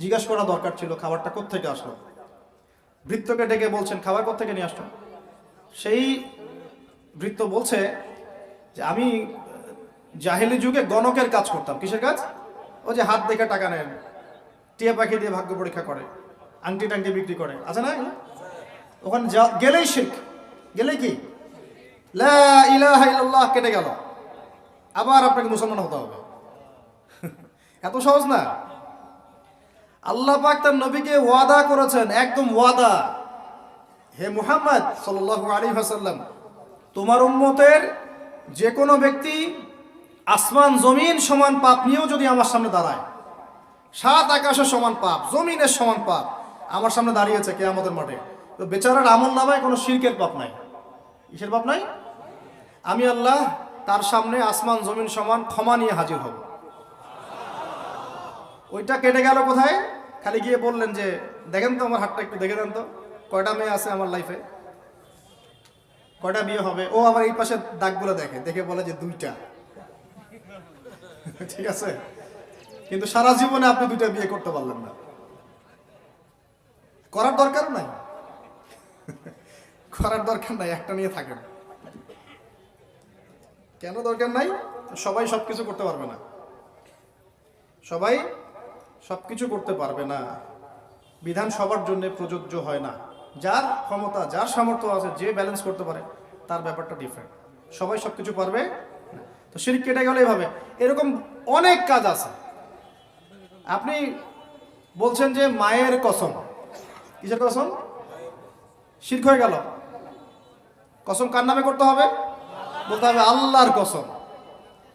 জিজ্ঞাসা করা দরকার ছিল খাবারটা কোত্থেকে আসলো। ভৃত্যকে ডেকে বলছেন খাবার কোত্থেকে নিয়ে আসলো। সেই ভৃত্য বলছে যে আমি জাহেলি যুগে গণকের কাজ করতাম। কিসের কাজ? ও যে হাত দেখে টাকা নেন, টিয়া পাখি দিয়ে ভাগ্য পরীক্ষা করে, আংটি টাংটি বিক্রি করে, আছে না? ওখানে গেলেই শিরক, গেলেই কি লা ইলাহা ইল্লাল্লাহ কেটে গেল, আবার আপনাকে মুসলমান হতে হবে। এত সহজ না। আল্লাহ পাক তার নবীকে ওয়াদা করেছেন, একদম ওয়াদা, হে মুহাম্মদ সাল্লাল্লাহু আলাইহি ওয়াসাল্লাম, তোমার উম্মতের যে কোনো ব্যক্তি আসমান জমিন সমান পাপ নিয়েও যদি আমার সামনে দাঁড়ায়, 7 আকাশের সমান পাপ, জমিনের সমান পাপ আমার সামনে দাঁড়িয়েছে কিয়ামতের মাঠে, তো বেচারার আমল নামায় কোনো শিরকের পাপ নাই। কিসের পাপ নাই? আমি আল্লাহ তার সামনে আসমান জমিন সমান ক্ষমা নিয়ে হাজির হব। ওইটা কেটে গেল কোথায়? খালি গিয়ে বললেন যে দেখেন তো আমার হাতটা একটু দেখে দেন তো, কয়টা মেয়ে আছে আমার লাইফে, কয়টা বিয়ে হবে। ও আবার এই পাশে দাগগুলো দেখে, দেখে বলে যে 2টা। ঠিক আছে, কিন্তু সারা জীবনে আপনি 2টা বিয়ে করতে পারলেন না। করার দরকার নাই, করার দরকার নাই, একটা নিয়ে থাকেন। কেন দরকার নাই? সবাই সবকিছু করতে পারবে না, সবাই সবকিছু করতে পারবে না। বিধান সবার জন্য প্রযোজ্য হয় না। যার ক্ষমতা, যার সামর্থ্য আছে, যে ব্যালেন্স করতে পারে, তার ব্যাপারটা ডিফারেন্ট। সবাই সবকিছু পারবে না। তো শিরক কেটে গেল এভাবে। এরকম অনেক কাজ আছে। আপনি বলছেন যে মায়ের কসম, কিসের কসম? শিরক হয়ে গেল। কসম কার নামে করতে হবে? বলতে হবে আল্লাহর কসম।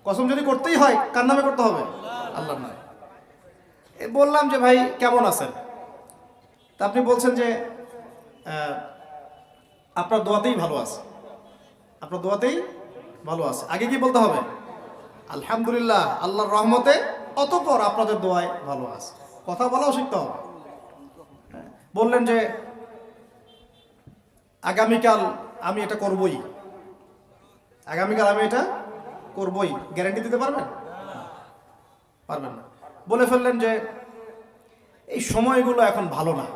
কসম যদি করতেই হয় কার নামে করতে হবে? আল্লাহর নামে। বললাম যে ভাই কেমন আছেন, তা আপনি বলছেন যে আপনার দোয়াতেই ভালো আছে, আপনার দোয়াতেই ভালো আছে। আগে কি বলতে হবে? আলহামদুলিল্লাহ, আল্লাহর রহমতে, অতঃপর আপনাদের দোয়ায় ভালো আছে। কথা বলাও শিখতে হবে। বললেন যে আগামীকাল আমি এটা করবই, আগামীকাল আমি এটা করবই, গ্যারান্টি দিতে পারবেন? পারবেন না। বলে ফেললেন যে এই সময়গুলো এখন ভালো না,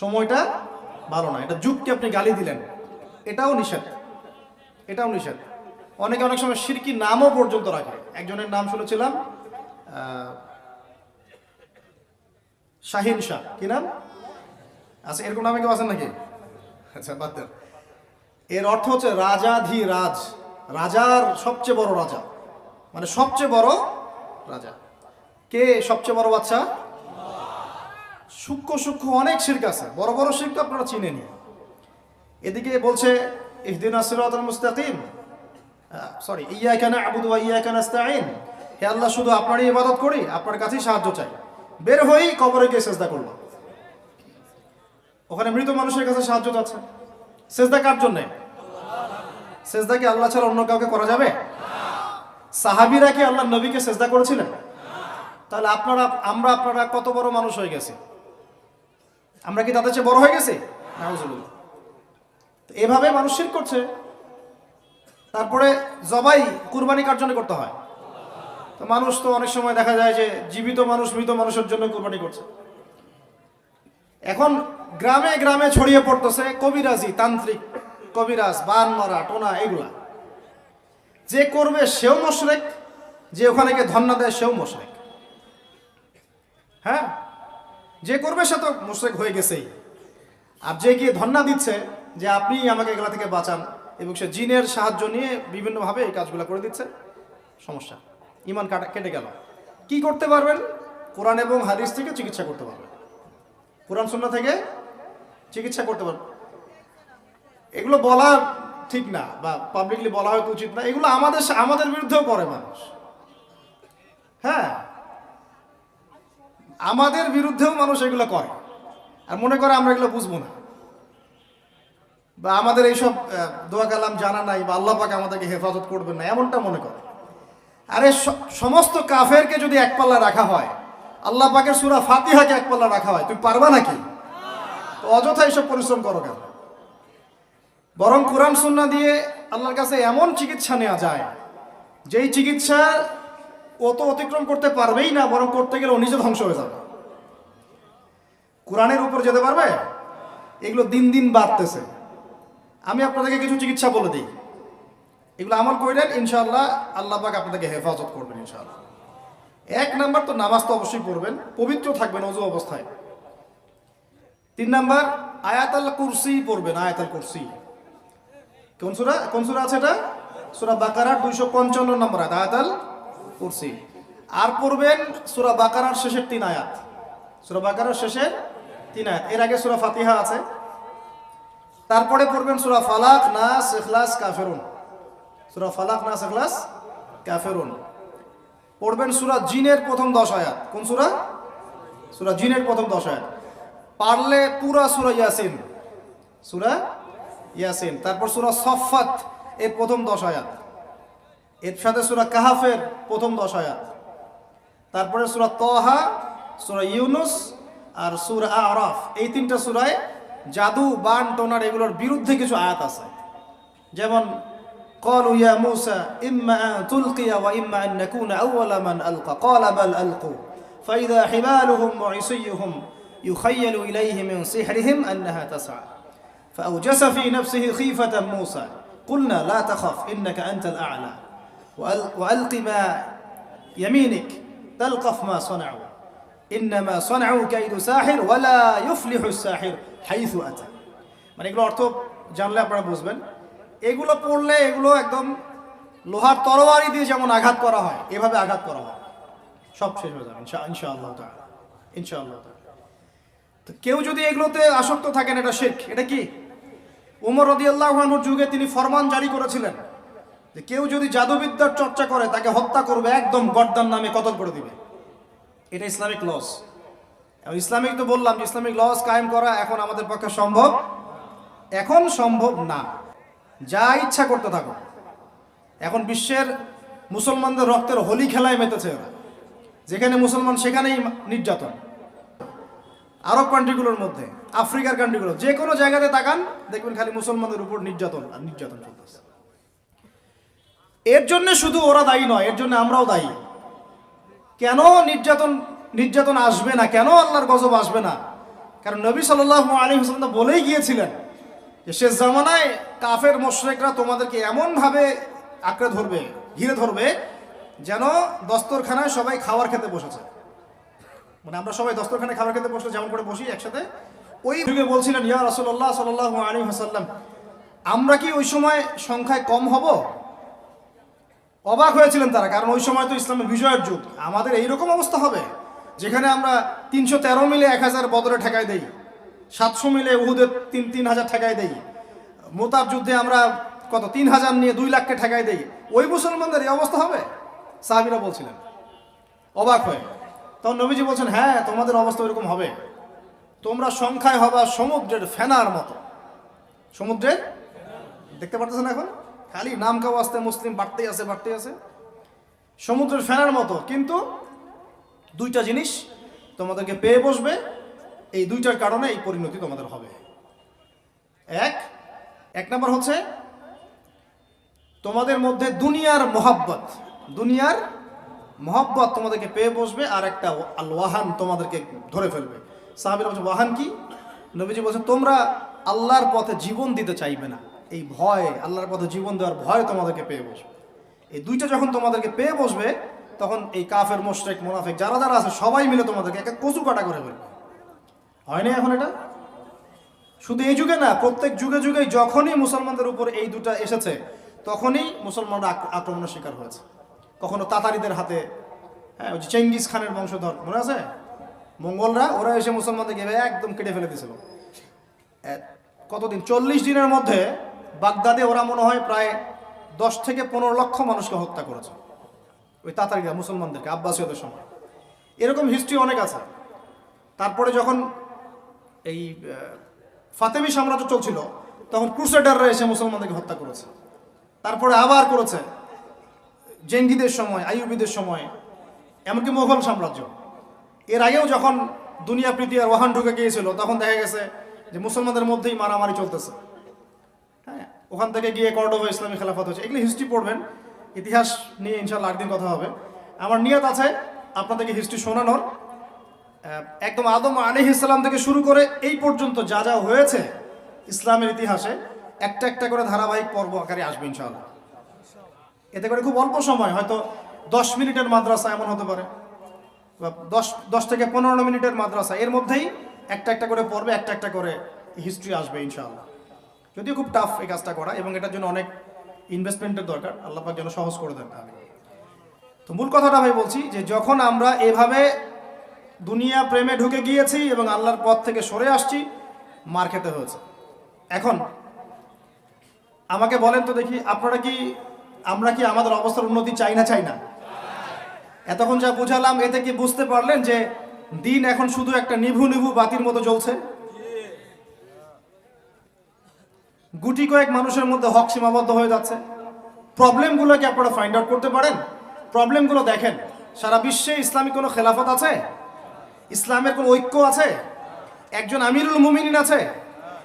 সময়টা ভালো না, এটা যুগকে আপনি গালি দিলেন, এটাও নিষেধ, এটাও নিষেধ। অনেকে অনেক সময় শিরকি নামও পর্যন্ত রাখে। একজনের নাম শুনেছিলাম শাহিন শাহ, কি নাম? আচ্ছা, এরকম নামে কেউ আছেন নাকি? আচ্ছা, বাদ দেন। এর অর্থ হচ্ছে রাজাধিরাজ, রাজার সবচেয়ে বড় রাজা, মানে সবচেয়ে বড় রাজা। কে সবচেয়ে বড় বাচ্চা? সূক্ষ্ম সূক্ষ্ম অনেক শিরক আছে, বড় বড় শিরক তো আপনারা চিনেনি। এদিকে বলছে ইহদিনাস সিরাতাল মুস্তাকিম, সরি, ইয়াকা না'বুদু ওয়া ইয়াকা নাস্তাঈন, হে আল্লাহ শুধু আপনারই ইবাদত করি, আপনার কাছেই সাহায্য চাই। বের হয়েই কবরে গিয়ে সেজদা করলো, ওখানে মৃত মানুষের কাছে সাহায্য চাচ্ছে। সেজদা কার জন্যে? সেজদা কি আল্লাহ ছাড়া অন্য কাউকে করা যাবে? সাহাবীরা কি আল্লাহ নবীকে সেজদা করেছিলেন? তাহলে আপনারা কত বড় মানুষ হয়ে গেছে? আমরা কি তাদের চেয়ে বড় হয়ে গেছি? নাউজুবিল্লাহ। এভাবে মানুষ শিরক করছে। তারপরে জবাই কুরবানি কার জন্য করতে হয়? তো মানুষ তো অনেক সময় দেখা যায় যে জীবিত মানুষ মৃত মানুষের জন্য কুরবানি করছে। এখন গ্রামে গ্রামে ছড়িয়ে পড়তেছে কবিরাজি, তান্ত্রিক, কবিরাজ, বান মারা, টোনা, এগুলা। যে করবে সেও মুশরিক, যে ওখানে গিয়ে ধন্না দেয় সেও মুশরিক। হ্যাঁ, যে করবে সে তো মুশরিক হয়ে গেছেই। আর যে গিয়ে ধন্না দিচ্ছে যে আপনি আমাকে এগুলা থেকে বাঁচান, এবং সে জিনের সাহায্য নিয়ে বিভিন্নভাবে এই কাজগুলো করে দিচ্ছে, সমস্যা, ঈমান কেটে গেল। কি করতে পারবেন? কোরআন এবং হাদিস থেকে চিকিৎসা করতে পারবেন, কোরআন সুন্নাহ থেকে চিকিৎসা করতে পারবেন। এগুলো বলা ঠিক না, বা পাবলিকলি বলা হয়তো উচিত না। এগুলো আমাদের বিরুদ্ধেও করে মানুষ। হ্যাঁ, আমাদের বিরুদ্ধেও মানুষ এগুলো করে, আর মনে করে আমরা এগুলো বুঝবো না, বা আমাদের এইসব দোয়া কালাম জানা নাই, বা আল্লাহ পাক আমাদেরকে হেফাজত করবেন না, এমনটা মনে করে। আরে সমস্ত কাফেরকে যদি এক পাল্লা রাখা হয়, আল্লাহ পাকের সূরা ফাতিহাকে এক পাল্লা রাখা হয়, তুমি পারবা নাকি? তো অযথা এইসব পরিশ্রম করো কেন? বরং কোরআন সুন্নাহ দিয়ে আল্লাহর কাছে এমন চিকিৎসা নেওয়া যায়, যেই চিকিৎসা ও তো অতিক্রম করতে পারবেই না, বরং করতে গেলে ও নিজে ধ্বংস হয়ে যাবে। কোরআনের উপর যেতে পারবে? এগুলো দিন দিন বাড়তেছে। আমি আপনাদেরকে কিছু চিকিৎসা বলে দিই, এগুলো আমল করেন, ইনশাআল্লাহ আল্লাহ পাক আপনাদেরকে হেফাজত করবেন ইনশাআল্লাহ। 1 নাম্বার তো নামাজ তো অবশ্যই পড়বেন, পবিত্র থাকবেন ওযু অবস্থায়। 3 নাম্বার আয়াতুল কুরসি পড়বেন, আয়াতুল কুরসি। কোন সূরা আছে এটা? সূরা বাকারার 255 নম্বর আয়াত, আয়াতুল কুরসি। আর পড়বেন সূরা বাকারার শেষের 3 আয়াত, সূরা বাকারার শেষের 3 আয়াত। এর আগে সূরা ফাতিহা আছে। তারপরে পড়বেন সূরা ফালাক, নাস, ইখলাস, কাফিরুন। সূরা ফালাক, নাস, ইখলাস, কাফিরুন। পড়বেন সূরা জিনের প্রথম 10 আয়াত। কোন সূরা? সূরা জিনের প্রথম 10 আয়াত। পারলে পুরা সূরা ইয়াসিন, সূরা ইয়াসিন। তারপর সূরা সফফাত এর প্রথম 10 আয়াত। এর সাথে সূরা কাহাফের প্রথম 10 আয়াত। তারপরে সূরা তাহা, সূরা ইউনুস আর সূরা আরাফ। এই 3টা সূরায় জাদু, বান, টোনার এগুলোর বিরুদ্ধে কিছু আয়াত আছে। যেমন قالوا يا موسى إما أن تلقي وإما أن نكون أول من ألقى قال بل ألقوا فإذا حبالهم وعصيهم يخيل إليه من سحرهم أنها تسعى فأوجس في نفسه خيفة موسى قلنا لا تخف إنك أنت الأعلى وألق ما يمينك تلقف ما صنعوا إنما صنعوا كيد ساحر ولا يفلح الساحر حيث أتى। মানে এগুলো অর্থ জানলে আপনারা বুঝবেন। এগুলো পড়লে এগুলো একদম লোহার তরবারি দিয়ে যেমন আঘাত করা হয়, এভাবে আঘাত করা হয়, সব শেষ হয়ে যাবে ইনশাআল্লাহ তাআলা, ইনশাআল্লাহ তাআলা। তো কেউ যদি এগুলোতে আসক্ত থাকেন, এটা শিরক। এটা কি? ওমর রাদিয়াল্লাহু আনহুর যুগে তিনি ফরমান জারি করেছিলেন যে কেউ যদি জাদুবিদ্যার চর্চা করে তাকে হত্যা করবে, একদম গর্দান নামে কতল করে দিবে। এটা ইসলামিক লস। ইসলামিক তো বললাম যে ইসলামিক লস কায়েম করা এখন আমাদের পক্ষে সম্ভব, এখন সম্ভব না। যা ইচ্ছা করতে থাকো। এখন বিশ্বের মুসলমানদের রক্তের হোলি খেলায় মেতেছে ওরা। যেখানে মুসলমান সেখানেই নির্যাতন। আরব কান্ট্রিগুলোর মধ্যে, আফ্রিকার কান্ট্রিগুলো, যে কোনো জায়গাতে তাকান দেখবেন খালি মুসলমানদের উপর নির্যাতন আর নির্যাতন চলতেছে। এর জন্য শুধু ওরা দায়ী নয়, এর জন্য আমরাও দায়ী। কেন নির্যাতন আসবে না, কেন আল্লাহর গজব আসবে না? কারণ নবী সাল্লাল্লাহু আলাইহি ওয়াসাল্লাম তো বলেই গিয়েছিলেন যে শেষ জামানায় কাফের মুশরিকরা তোমাদেরকে এমনভাবে আঁকড়ে ধরবে, ঘিরে ধরবে, যেন দস্তরখানায় সবাই খাবার খেতে বসেছে। মানে আমরা সবাই দস্তরখানায় খাবার খেতে বসলে যেমন করে বসি একসাথে, ওই যুগে বলছিলেন ইয়া রাসূলুল্লাহ সাল্লাল্লাহু আলাইহি ওয়াসাল্লাম, আমরা কি ওই সময় সংখ্যায় কম হব? অবাক হয়েছিলেন তারা, কারণ ওই সময় তো ইসলামের বিজয়ের যুগ। আমাদের এইরকম অবস্থা হবে যেখানে আমরা 313 মিলে 1000 বদরে ঠেকাই দেই, 700 মিলে উহুদের 3000 ঠেকাই দেই, মোতার যুদ্ধে আমরা কত 3000 নিয়ে 2 লাখকে ঠেকাই দেই। ওই মুসলমানদের এই অবস্থা হবে? সাহাবীরা বলছিলেন অবাক হয়ে। তখন নবীজি বলছেন, হ্যাঁ তোমাদের অবস্থা এরকম হবে। তোমরা সংখ্যায় হবা সমুদ্রের ফেনার মতো। সমুদ্রের, দেখতে পারতেছেন এখন খালি নাম কাও আসতে মুসলিম বাড়তেই আছে। সমুদ্রের ফেনার মতো। কিন্তু দুইটা জিনিস তোমাদেরকে পেয়ে বসবে, এই দুইটার কারণে এই পরিণতি তোমাদের হবে। এক নাম্বার হচ্ছে তোমাদের মধ্যে দুনিয়ার মহব্বত তোমাদেরকে পেয়ে বসবে, আর একটা আল ওয়াহান তোমাদেরকে ধরে ফেলবে। সাহাবীরা বলছে ওয়াহান কি? নবীজি বলছেন তোমরা আল্লাহর পথে জীবন দিতে চাইবে না, এই ভয়, আল্লাহর পথে জীবন দেওয়ার ভয় তোমাদেরকে পেয়ে বসবে। এই দুইটা যখন তোমাদেরকে পেয়ে বসবে, তখন এই কাফের মুশরিক মুনাফিক যারা যারা আছে সবাই মিলে তোমাদেরকে একটা কচু কাটা করে ফেলবে। হয় না এখন এটা? শুধু এই যুগে না, প্রত্যেক যুগে যখনই মুসলমানদের উপর এই দুটা এসেছে, তখনই মুসলমানরা আক্রমণের শিকার হয়েছে। কখনো তাতারিদের হাতে, হ্যাঁ ওই যে চেঙ্গিস খানের বংশধর মনে আছে, মঙ্গলরা, ওরা এসে মুসলমানদেরকে একদম কেটে ফেলে দিয়েছিল। কতদিন, 40 দিনের মধ্যে বাগদাদে ওরা মনে হয় প্রায় 10 থেকে 15 লক্ষ মানুষকে হত্যা করেছে, ওই তাতারিরা মুসলমানদেরকে, আব্বাসীয়দের সময়। এরকম হিস্ট্রি অনেক আছে। তারপরে যখন এই ফাতেমি সাম্রাজ্য চলছিল, তখন ক্রুসেডাররা এসে মুসলমানদেরকে হত্যা করেছে। তারপরে আবার করেছে জেঙ্গিদের সময়, আইয়ুবীদের সময়, এমনকি মোগল সাম্রাজ্য। এর আগেও যখন দুনিয়া প্রীতি আর ওয়াহান ঢুকে গিয়েছিল, তখন দেখা গেছে যে মুসলমানদের মধ্যেই মারামারি চলতেছে। হ্যাঁ, ওখান থেকে গিয়ে কর্ডোবা ইসলামী খেলাফত হয়েছে। এগুলি হিস্ট্রি পড়বেন, ইতিহাস নিয়ে ইনশাআল্লাহ আরেকদিন কথা হবে। আমার নিয়ত আছে আপনাদেরকে হিস্ট্রি শোনানোর, একদম আদম আলাইহিস সালাম থেকে শুরু করে এই পর্যন্ত যা যা হয়েছে ইসলামের ইতিহাসে, একটা একটা করে ধারাবাহিক পর্ব আকারে আসবে ইনশাআল্লাহ। এতে করে খুব অল্প সময়, হয়তো 10 মিনিটের মাদ্রাসা এমন হতে পারে, বা 10 থেকে 15 মিনিটের মাদ্রাসা, এর মধ্যেই একটা একটা করে পর্বে একটা একটা করে হিস্ট্রি আসবে ইনশাআল্লাহ। যদিও খুব টাফ এই কাজটা করা, এবং এটার জন্য অনেক ইনভেস্টমেন্টের দরকার, আল্লাহ পাক যেন সহজ করে দেন। তো মূল কথাটা ভাই বলছি যে যখন আমরা এভাবে দুনিয়া প্রেমে ঢুকে গিয়েছি এবং আল্লাহর পথ থেকে সরে আসছি, মার খেতে হয়েছে। এখন আমাকে বলেন তো দেখি, আমরা কি আমাদের অবস্থার উন্নতি চাই না? এতক্ষণ যা বুঝালাম, এতে কি বুঝতে পারলেন যে দিন এখন শুধু একটা নিভু বাতির মতো জ্বলছে? গুটি কয়েক মানুষের মধ্যে হক সীমাবদ্ধ হয়ে যাচ্ছে। প্রবলেমগুলোকে আপনারা ফাইন্ড আউট করতে পারেন? প্রবলেমগুলো দেখেন। সারা বিশ্বে ইসলামিক কোনো খেলাফত আছে? ইসলামের কোনো ঐক্য আছে? একজন আমিরুল মুমিনিন আছে?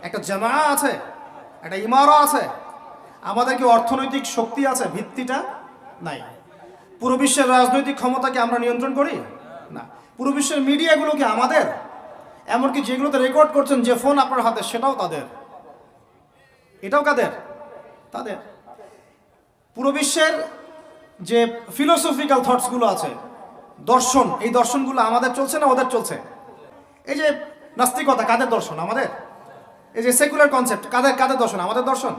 একটা জামা আছে? একটা ইমারা আছে? আমাদের কি অর্থনৈতিক শক্তি আছে? ভিত্তিটা নাই। পুরো বিশ্বের রাজনৈতিক ক্ষমতাকে আমরা নিয়ন্ত্রণ করি না। পুরো বিশ্বের মিডিয়াগুলো কি আমাদের? এমনকি যেগুলোতে রেকর্ড করছেন, যে ফোন আপনার হাতে, সেটাও তাদের। এটাও কাদের? তাদের। পুরো বিশ্বের যে ফিলোসফিক্যাল থটসগুলো আছে, দর্শন, এই দর্শনগুলো আমাদের চলছে না ওদের চলছে? এই যে নাস্তিকতা, কাদের দর্শন? আমাদের। এই যে সেকুলার কনসেপ্ট, কাদের দর্শন? আমাদের দর্শন।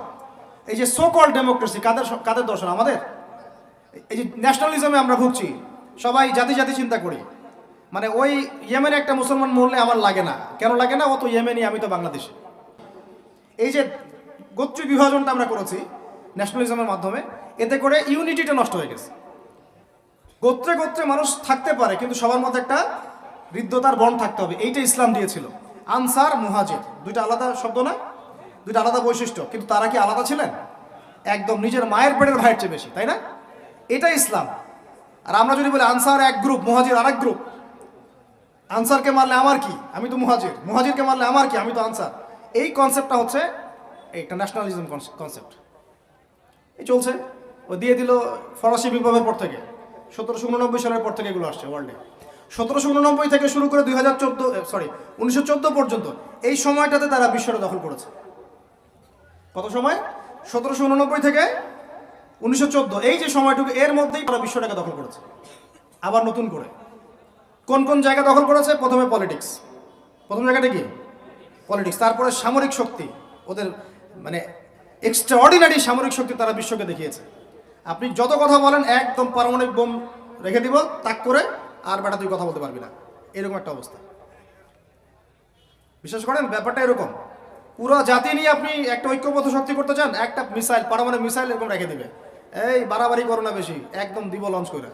এই যে সো কল্ড ডেমোক্রেসি, কাদের দর্শন? আমাদের। এই যে ন্যাশনালিজমে আমরা ভুগছি, সবাই জাতি চিন্তা করি। মানে ওই ইয়েমেনে একটা মুসলমান মরলে আমার লাগে না, কেন লাগে না? ও তো ইয়েমেনি, আমি তো বাংলাদেশি। এই যে গোত্রীয় বিভাজনটা আমরা করেছি ন্যাশনালিজমের মাধ্যমে, এতে করে ইউনিটিটা নষ্ট হয়ে গেছে। গোত্রে মানুষ থাকতে পারে, কিন্তু সবার মধ্যে একটা হৃদ্যতার বন্ড থাকতে হবে। এইটা ইসলাম দিয়েছিল। আনসার, মুহাজির, দুইটা আলাদা শব্দ না, দুইটা আলাদা বৈশিষ্ট্য, কিন্তু তারা কি আলাদা ছিলেন? একদম নিজের মায়ের পেটের ভাইয়ের চেয়ে বেশি, তাই না? এটা ইসলাম। আর আমরা যদি বলি আনসার এক গ্রুপ, মুহাজির আর এক গ্রুপ, আনসারকে মারলে আমার কি, আমি তো মুহাজির, মুহাজিরকে মারলে আমার কি, আমি তো আনসার, এই কনসেপ্টটা হচ্ছে একটা ন্যাশনালিজম কনসেপ্ট। এই চলছে, ও দিয়ে দিল ফরাসি বিপ্লবের পর থেকে, 1789 সালের পর থেকে এগুলো আসছে ওয়ার্ল্ডে। 1789 থেকে শুরু করে 1914 পর্যন্ত এই সময়টাতে তারা বিশ্বটা দখল করেছে। কত সময়? 1789 থেকে 1914, এই যে সময়টুকু, এর মধ্যেই তারা বিশ্বটাকে দখল করেছে। আবার নতুন করে কোন কোন জায়গা দখল করেছে? প্রথমে পলিটিক্স, প্রথম জায়গাটা কি পলিটিক্স, তারপরে সামরিক শক্তি, ওদের মানে এক্সট্রাঅর্ডিনারি সামরিক শক্তি তারা বিশ্বকে দেখিয়েছে। আপনি যত কথা বলেন, একদম পারমাণবিক বোম রেখে দিব তাক করে, আর বেটা তুই কথা বলতে পারবি না, এরকম একটা অবস্থা। বিশ্বাস করেন ব্যাপারটা এরকম। পুরো জাতি নিয়ে আপনি একটা ঐক্যবদ্ধ শক্তি করতে চান, একটা মিসাইল, পারমাণবিক মিসাইল এরকম রেখে দিবে, এই বাড়াবাড়ি করো না বেশি, একদম দিব লঞ্চ করে,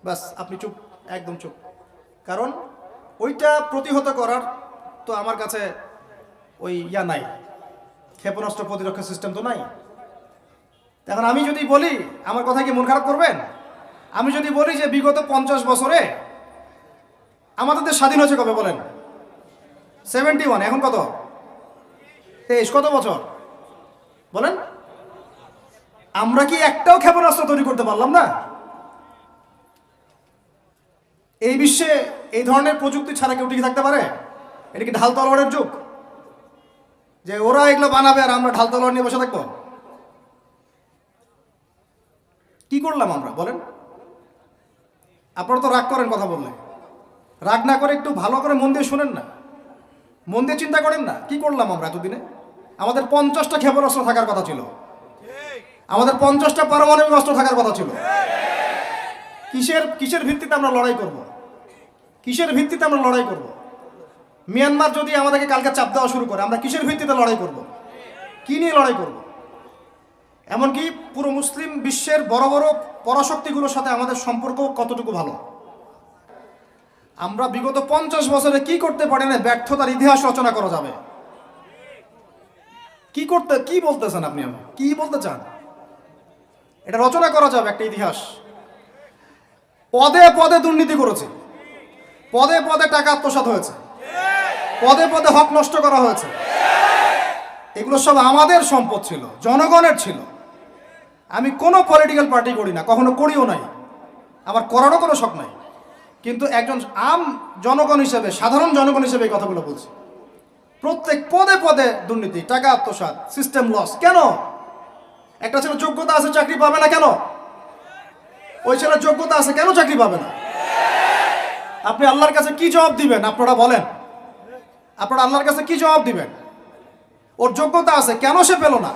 ব্যাস আপনি চুপ, একদম চুপ। কারণ ওইটা প্রতিহত করার তো আমার কাছে ওই নাই, ক্ষেপণাস্ত্র প্রতিরক্ষা সিস্টেম তো নাই। এখন আমি যদি বলি, আমার কথা কি মন খারাপ করবেন? আমি যদি বলি যে বিগত 50 বছরে আমাদের দেশ স্বাধীন হয়েছে কবে বলেন? 71, এখন কত? 23, কত বছর বলেন? আমরা কি একটাও ক্ষেপণাস্ত্র তৈরি করতে পারলাম না? এই বিশ্বে এই ধরনের প্রযুক্তি ছাড়া কেউ টিকে থাকতে পারে? এটা কি ঢাল তলোয়ারের যুগ, যে ওরা এগুলো বানাবে আর আমরা ঢাল তলোয়ার নিয়ে বসে থাকবো? কি করলাম আমরা বলেন? আপনারা তো রাগ করেন কথা বললে, রাগ না করে একটু ভালো করে মন দিয়ে শোনেন না, মন দিয়ে চিন্তা করেন না, কি করলাম আমরা এতদিনে? আমাদের 50টা ক্ষেপণাস্ত্র থাকার কথা ছিল, আমাদের 50টা পারমাণবিক অস্ত্র থাকার কথা ছিল। কিসের ভিত্তিতে আমরা লড়াই করব? কিসের ভিত্তিতে আমরা লড়াই করব? মিয়ানমার যদি আমাদেরকে কালকে চাপ দেওয়া শুরু করে, আমরা কিসের ভিত্তিতে লড়াই করব? কি নিয়ে লড়াই করব? এমনকি পুরো মুসলিম বিশ্বের বড় বড় পরাশক্তিগুলোর সাথে আমাদের সম্পর্ক কতটুকু ভালো? আমরা বিগত 50 বছরে কি করতে পারি না, ব্যর্থতার ইতিহাস রচনা করা যাবে। কি বলতেছেন আপনি? আমি কি বলতে চান? এটা রচনা করা যাবে একটা ইতিহাস। পদে পদে দুর্নীতি করেছে, পদে পদে টাকা আত্মসাৎ হয়েছে, পদে পদে হক নষ্ট করা হয়েছে। এগুলো সব আমাদের সম্পদ ছিল, জনগণের ছিল। আমি কোনো পলিটিক্যাল পার্টি করি না, কখনো করিও নাই, আমার করারও কোনো শখ নাই। কিন্তু একজন জনগণ হিসেবে, সাধারণ জনগণ হিসেবে এই কথাগুলো বলছি। প্রত্যেক পদে পদে দুর্নীতি, টাকা আত্মসাৎ, সিস্টেম লস। কেন? একটা ছেলে যোগ্যতা আছে, চাকরি পাবে না কেন? ওই ছেলের যোগ্যতা আছে, কেন চাকরি পাবে না? আপনি আল্লাহর কাছে কি জবাব দিবেন? আপনারা বলেন, আপনারা আল্লাহর কাছে কি জবাব দিবেন? ওর যোগ্যতা আছে, কেন সে পেল না?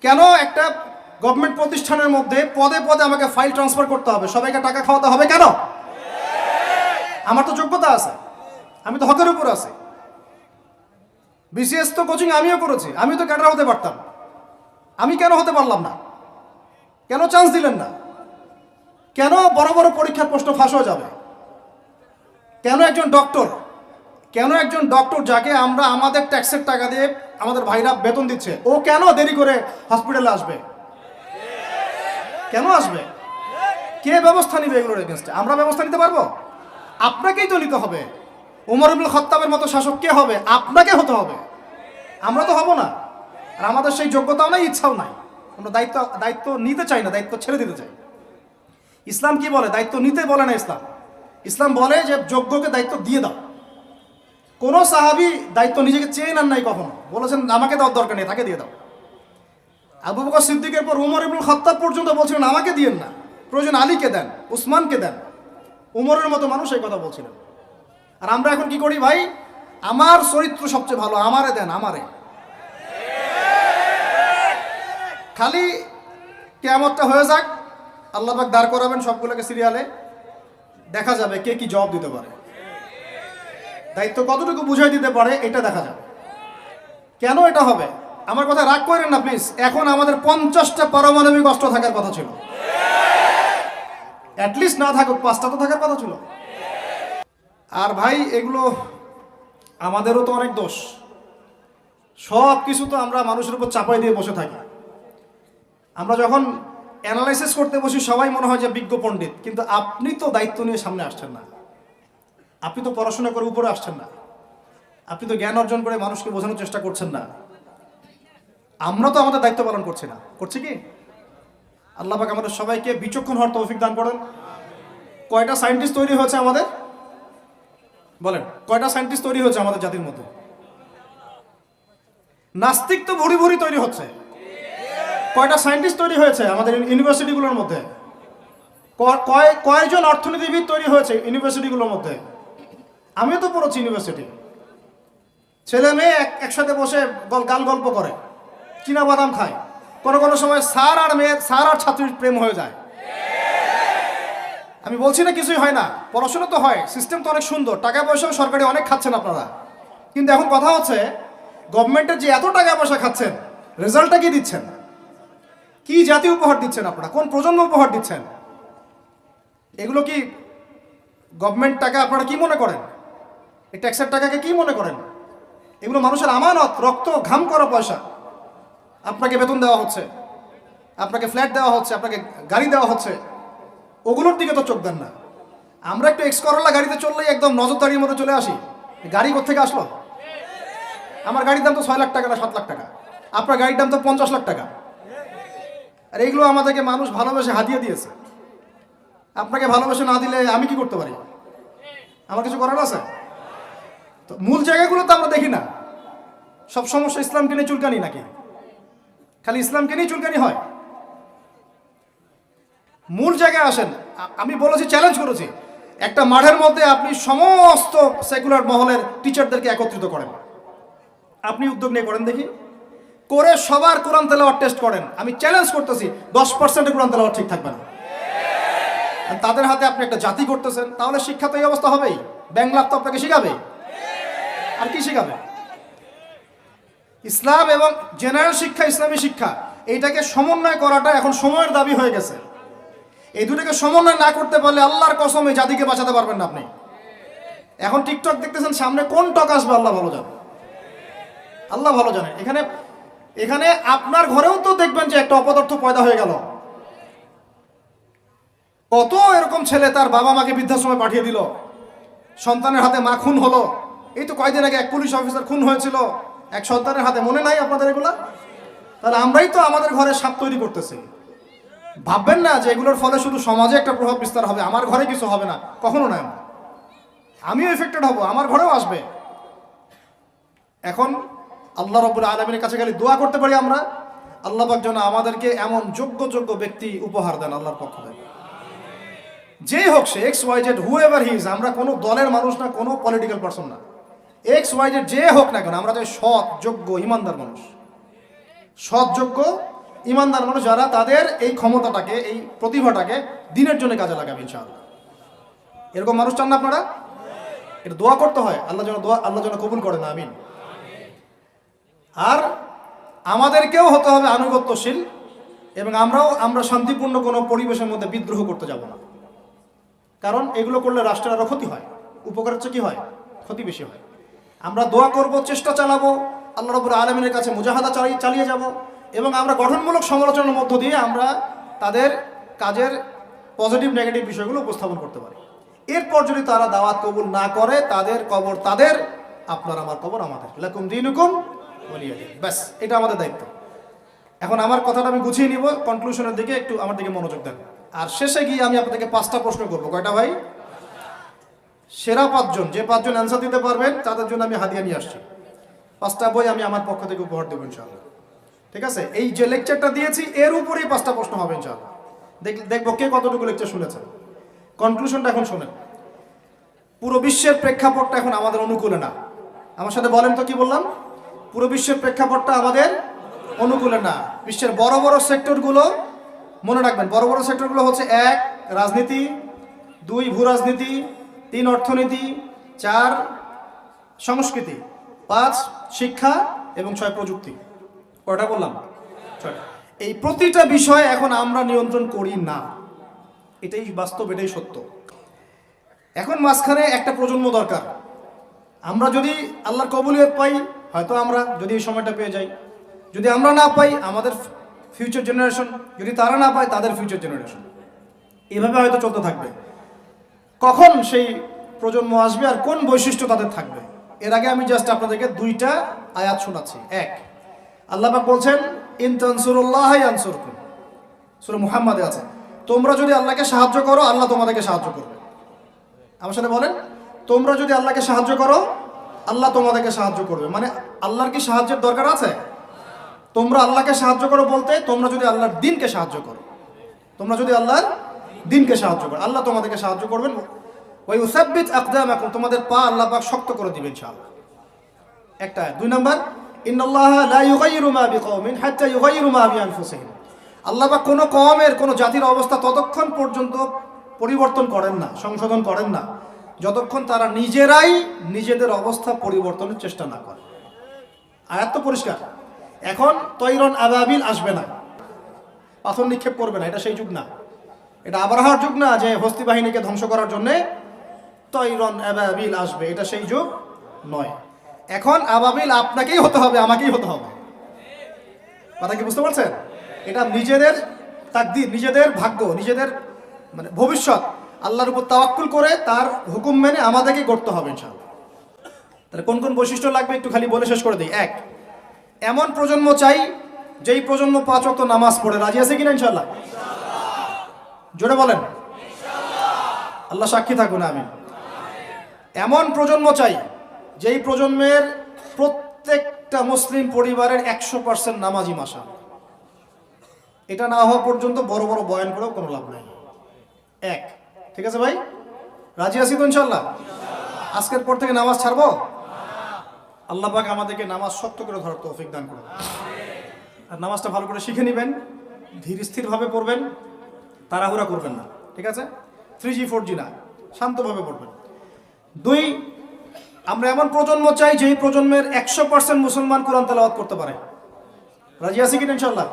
কেন একটা গভর্নমেন্ট প্রতিষ্ঠানের মধ্যে পদে পদে আমাকে ফাইল ট্রান্সফার করতে হবে, সবাইকে টাকা খাওয়াতে হবে কেন? আমার তো যোগ্যতা আছে, আমি তো হকের উপর আছি। বিসিএস তো কোচিং আমিও করেছি, আমি তো ক্যাডার হতে পারতাম, আমি কেন হতে পারলাম না? কেন চান্স দিলেন না? কেন বড় বড় পরীক্ষার প্রশ্ন ফাঁস হয়ে যাবে? কেন একজন ডক্টর যাকে আমরা আমাদের ট্যাক্সের টাকা দিয়ে আমাদের ভাইরা বেতন দিচ্ছে, ও কেন দেরি করে হসপিটালে আসবে? কেন আসবে? কে ব্যবস্থা নিবে এগুলোর এগেনস্টে? আমরা ব্যবস্থা নিতে পারবো? আপনাকেই তো নিতে হবে। ওমর ইবনুল খাত্তাবের মতো শাসক কে হবে? আপনাকে হতে হবে, আমরা তো হব না। আর আমাদের সেই যোগ্যতাও নাই, ইচ্ছাও নাই। আমরা দায়িত্ব নিতে চাই না, দায়িত্ব ছেড়ে দিতে চাই। ইসলাম কি বলে? দায়িত্ব নিতে বলে না ইসলাম। ইসলাম বলে যে যোগ্যকে দায়িত্ব দিয়ে দাও। কোন সাহাবী দায়িত্ব নিজেকে চেয়ে নেন নাই কখনো, বলেছেন আমাকে দেওয়ার দরকার নেই, তাকে দিয়ে দাও। আবু বকর সিদ্দিকের পর ওমর ইবনুল খাত্তাব পর্যন্ত বলছিলেন আমাকে দিয়েন না, প্রয়োজন আলীকে দেন, উসমানকে দেন। উমরের মতো মানুষ এই কথা বলছিলেন। আর আমরা এখন কি করি ভাই? আমার চরিত্র সবচেয়ে ভালো, আমারে দেন, আমারে। খালি কিয়ামতটা হয়ে যাক, আল্লাহ পাক দাঁড় করাবেন সবগুলোকে সিরিয়ালে, দেখা যাবে কে কি জবাব দিতে পারে, দায়িত্ব কতটুকু বুঝাই দিতে পারে, এটা দেখা যাবে। কেন এটা হবে? আমার কথা রাগ করেন না প্লিজ। এখন আমাদের 50টা পারমাণবিক অস্ত্র থাকার কথা ছিল, অ্যাটলিস্ট না থাকুক 5টা তো থাকার কথা ছিল। আর ভাই এগুলো আমাদেরও তো অনেক দোষ। সব কিছু তো আমরা মানুষের উপর চাপাই দিয়ে বসে থাকি। আমরা যখন অ্যানালাইসিস করতে বসি সবাই মনে হয় যে বিজ্ঞ পণ্ডিত, কিন্তু আপনি তো দায়িত্ব নিয়ে সামনে আসছেন না, আপনি তো পড়াশোনা করে উপরে আসছেন না, আপনি তো জ্ঞান অর্জন করে মানুষকে বোঝানোর চেষ্টা করছেন না। আমরা তো আমাদের দায়িত্ব পালন করছি না, করছি কি? আল্লাহ পাক আমাদের সবাইকে বিচক্ষণ হওয়ার তৌফিক দান করেন। কয়টা সায়েন্টিস্ট তৈরি হয়েছে আমাদের, বলেন কয়টা সায়েন্টিস্ট তৈরি হয়েছে আমাদের জাতির মধ্যে? নাস্তিক তো ভুরি ভুরি তৈরি হচ্ছে। কয়টা সায়েন্টিস্ট তৈরি হয়েছে আমাদের ইউনিভার্সিটিগুলোর মধ্যে? কয়জন অর্থনীতিবিদ তৈরি হয়েছে ইউনিভার্সিটিগুলোর মধ্যে? আমিও তো পড়েছি ইউনিভার্সিটি। ছেলে মেয়ে একসাথে বসে গাল গল্প করে, চীনা বাদাম খায়, কোনো কোনো সময় স্যার আর ছাত্রীর প্রেম হয়ে যায়। আমি বলছি না কিছুই হয় না, পড়াশোনা তো হয়, সিস্টেম তো অনেক সুন্দর, টাকা পয়সাও সরকারি অনেক খাচ্ছেন আপনারা। কিন্তু এখন কথা হচ্ছে গভর্নমেন্টের যে এত টাকা পয়সা খাচ্ছেন, রেজাল্টটা কি দিচ্ছেন? কি জাতি উপহার দিচ্ছেন আপনারা? কোন প্রজন্ম উপহার দিচ্ছেন? এগুলো কি গভর্নমেন্ট টাকা আপনারা কি মনে করেন? এই ট্যাক্সের টাকাকে কি মনে করেন? এগুলো মানুষের আমানত, রক্ত ঘাম করা পয়সা। আপনাকে বেতন দেওয়া হচ্ছে, আপনাকে ফ্ল্যাট দেওয়া হচ্ছে, আপনাকে গাড়ি দেওয়া হচ্ছে, ওগুলোর দিকে তো চোখ দেন না। আমরা একটু এক্স করোলা গাড়িতে চললেই একদম নজরদারির মধ্যে চলে আসি। গাড়ি কোত্থেকে আসলো? আমার গাড়ির দাম তো 6 লাখ টাকা না 7 লাখ টাকা, আপনার গাড়ির দাম তো 50 লাখ টাকা। আর এইগুলো আমাদেরকে মানুষ ভালোবেসে হাতিয়ে দিয়েছে। আপনাকে ভালোবেসে না দিলে আমি কি করতে পারি? আমার কিছু করার আছে? তো মূল জায়গাগুলো তো আমরা দেখি না। সব সমস্যা ইসলামকে নিয়ে চুলকানি নাকি? খালি ইসলামকে নিয়ে চুলকানি হয়? মূল জায়গায় আসেন। আমি বলেছি, চ্যালেঞ্জ করেছি, একটা মাঠের মধ্যে আপনি সমস্ত সেকুলার মহলের টিচারদেরকে একত্রিত করেন। আপনি উদ্যোগ নিয়ে করেন দেখি, করে সবার কোরআন তেলাওয়াত টেস্ট করেন। আমি চ্যালেঞ্জ করতেছি 10% কোরআন তেলাওয়াত ঠিক থাকবে না। তাদের হাতে আপনি একটা জাতি করতেছেন, তাহলে শিক্ষা তো এই অবস্থা হবেই। ব্যাংলাপ তো আপনাকে শিখাবে, আর কি শিখাবে? ইসলাম এবং জেনারেল শিক্ষা, ইসলামী শিক্ষা, এইটাকে সমন্বয় করাটা এখন সময়ের দাবি হয়ে গেছে। এই দুটোকে সমন্বয় না করতে পারলে আল্লাহর কসম এই জাতিকে বাঁচাতে পারবেন না আপনি। এখন টিকটক দেখতেছেন, সামনে কোন টক আসবে আল্লাহ ভালো জানে, আল্লাহ ভালো জানে। এখানে আপনার ঘরেও তো দেখবেন যে একটা অপদার্থ পয়দা হয়ে গেল। কত এরকম ছেলে তার বাবা মাকে বৃদ্ধাশ্রমে পাঠিয়ে দিল, সন্তানের হাতে মা খুন হলো। এই তো কয়দিন আগে এক পুলিশ অফিসার খুন হয়েছিল এক সন্তানের হাতে, মনে নাই আপনাদের এগুলা? তাহলে আমরাই তো আমাদের ঘরে সাপ তৈরি করতেছি। ভাববেন না যে এগুলোর ফলে শুধু সমাজে একটা প্রভাব বিস্তার হবে, আমার ঘরে কিছু হবে না, কখনো নয়। আমিও এফেক্টেড হব, আমার ঘরেও আসবে। এখন আল্লাহ রাব্বুল আলামিনের কাছে খালি দোয়া করতে পারি আমরা, আল্লাহ পাক যেন আমাদেরকে এমন যোগ্য ব্যক্তি উপহার দেন আল্লাহর পক্ষ থেকে। যেই হোক সে XYZ, হুএভার হি ইজ, আমরা কোনো দলের মানুষ না, কোনো পলিটিক্যাল পারসন না। XYZ যে হোক না কেন, আমরা চাই সৎ, যোগ্য, ইমানদার মানুষ। সৎ, যোগ্য, ইমানদার মানুষ যারা তাদের এই ক্ষমতাটাকে, এই প্রতিভাটাকে দিনের জন্য কাজে লাগাবে ইনশাআল্লাহ। এরকম মানুষ চান না আপনারা? এটা দোয়া করতে হয়, আল্লাহ যেন কবুল করে না, আমিন। আর আমাদেরকেও হতে হবে আনুগত্যশীল, এবং আমরা শান্তিপূর্ণ কোনো পরিবেশের মধ্যে বিদ্রোহ করতে যাব না। কারণ এগুলো করলে রাষ্ট্রের আরও ক্ষতি হয়, উপকারের চেয়ে কি হয়? ক্ষতি বেশি হয়। আমরা দোয়া করব, চেষ্টা চালাবো, আল্লাহ রাব্বুল আলামিনের কাছে মুজাহাদা চালিয়ে যাব, এবং আমরা গঠনমূলক সমালোচনার মধ্য দিয়ে আমরা তাদের কাজের পজিটিভ নেগেটিভ বিষয়গুলো উপস্থাপন করতে পারি। এরপর যদি তারা দাওয়াত কবুল না করে, তাদের কবর তাদের, আপনার আমার কবর আমাদের। লাকুম দীনুকুম ওয়ালিয়া দিন। ব্যাস, এটা আমাদের দায়িত্ব। এখন আমার কথাটা আমি গুছিয়ে নিব, কনক্লুশনের দিকে একটু আমার দিকে মনোযোগ দেন। আর শেষে গিয়ে আমি আপনাদেরকে 5টা প্রশ্ন করবো। কয়টা ভাই? সেরা 5 জন, যে 5 জন অ্যান্সার দিতে পারবেন তাদের জন্য আমি হাদিয়া নিয়ে আসছি। 5টা বই আমি আমার পক্ষ থেকে উপহার দেবো ইনশাআল্লাহ। ঠিক আছে? এই যে লেকচারটা দিয়েছি এর উপরেই 5টা প্রশ্ন হবে ইনশাআল্লাহ। দেখবো কে কতটুকু লেকচার শুনেছেন। কনক্লুশনটা এখন শোনেন। পুরো বিশ্বের প্রেক্ষাপটটা এখন আমাদের অনুকূলে না। আমার সাথে বলেন তো, কি বললাম? পুরো বিশ্বের প্রেক্ষাপটটা আমাদের অনুকূলে না। বিশ্বের বড় বড় সেক্টরগুলো মনে রাখবেন, বড় বড় সেক্টরগুলো হচ্ছে 1 রাজনীতি, 2 ভূ রাজনীতি, 3 অর্থনীতি, 4 সংস্কৃতি, 5 শিক্ষা, এবং 6 প্রযুক্তি। কয়টা বললাম? 6টা। এই প্রতিটা বিষয় এখন আমরা নিয়ন্ত্রণ করি না, এটাই বাস্তব, এটাই সত্য। এখন মাঝখানে একটা প্রজন্ম দরকার। আমরা যদি আল্লাহর কবুলিয়ত পাই, হয়তো আমরা যদি এই সময়টা পেয়ে যাই, যদি আমরা না পাই, আমাদের ফিউচার জেনারেশন, যদি তারা না পায় তাদের ফিউচার জেনারেশন, এভাবে হয়তো চলতে থাকবে। কখন সেই প্রজন্ম আসবে আর কোন বৈশিষ্ট্য তাদের থাকবে, এর আগে আমি জাস্ট আপনাদেরকে দুইটা আয়াত শোনাচ্ছি। এক, আল্লাহ পাক বলছেন ইন তানসুরুল্লাহ ইয়ানসুরকুম, সূরা মুহাম্মাদে আছে, তোমরা যদি আল্লাহকে সাহায্য করো আল্লাহ তোমাদেরকে সাহায্য করবে। আমার সাথে বলেন, তোমরা যদি আল্লাহকে সাহায্য করো আল্লাহ তোমাদেরকে সাহায্য করবে। মানে আল্লাহর কি সাহায্যের দরকার আছে? তোমরা আল্লাহকে সাহায্য করো বলতে তোমরা যদি আল্লাহর দ্বীনকে সাহায্য করো, তোমরা যদি আল্লাহর দ্বীনকে সাহায্য করো আল্লাহ তোমাদেরকে সাহায্য করবেন। ওয়া ইউসাব্বিত আকদামাকুম, তোমাদের পা আল্লাহ পাক শক্ত করে দিবেন ইনশাআল্লাহ। একটা। দুই নাম্বার, ইন্নাল্লাহা লা ইউগাইয়িরু মা বিকওমিন হাত্তা ইউগাইয়িরু মা বিআনফুসিহিম, আল্লাহ পাক কোনো কওমের কোনো জাতির অবস্থা ততক্ষণ পর্যন্ত পরিবর্তন করেন না, সংশোধন করেন না, যতক্ষণ তারা নিজেরাই নিজেদের অবস্থা পরিবর্তনের চেষ্টা না করে। আয়াত তো পরিষ্কার। এখন তৈরন আবাবিল আসবে না, পাথর নিক্ষেপ করবে না, এটা সেই যুগ না। এটা আবরাহার যুগ না যে হস্তি বাহিনীকে ধ্বংস করার জন্যে তৈরন আবাবিল আসবে, এটা সেই যুগ নয়। এখন আবাবিল আপনাকেই হতে হবে, আমাকেই হতে হবে। কথা কি বুঝতে পারছেন? এটা নিজেদের তাকদীর, নিজেদের ভাগ্য, নিজেদের মানে ভবিষ্যৎ আল্লাহর উপর তাওয়াক্কুল করে তার হুকুম মেনে আমাদেরকে করতে হবে ইনশাআল্লাহ। তাহলে কোন কোন বৈশিষ্ট্য লাগবে একটু খালি বলে শেষ করে দিই। এক, এমন প্রজন্ম চাই যেই প্রজন্ম 5 ওয়াক্ত নামাজ পড়ে। রাজি আছে কিনা ইনশাআল্লাহ? জোরে বলেন ইনশাআল্লাহ। আল্লাহ সাক্ষী থাকুন, আমিন। এমন প্রজন্ম চাই যেই প্রজন্মের প্রত্যেকটা মুসলিম পরিবারের 100% নামাজি মাশাআল্লাহ। এটা না হওয়া পর্যন্ত বড় বড় বয়ান করেও কোনো লাভ নাই। এক, ঠিক আছে ভাই? রাজি আছি তো ইনশাআল্লাহ? আজকের পর থেকে নামাজ ছাড়বো? আল্লাহ পাক আমাদেরকে নামাজ শক্ত করে ধরার তৌফিক দান করুন। আর নামাজটা ভালো করে শিখে নেবেন, ধীর স্থিরভাবে পড়বেন, তাড়াহুড়া করবেন না, ঠিক আছে? 3G 4G না, শান্তভাবে পড়বেন। দুই, আমরা এমন প্রজন্ম চাই যেই প্রজন্মের 100% মুসলমান কোরআন তেলাওয়াত করতে পারে। রাজি আছি কিনা ইনশাআল্লাহ?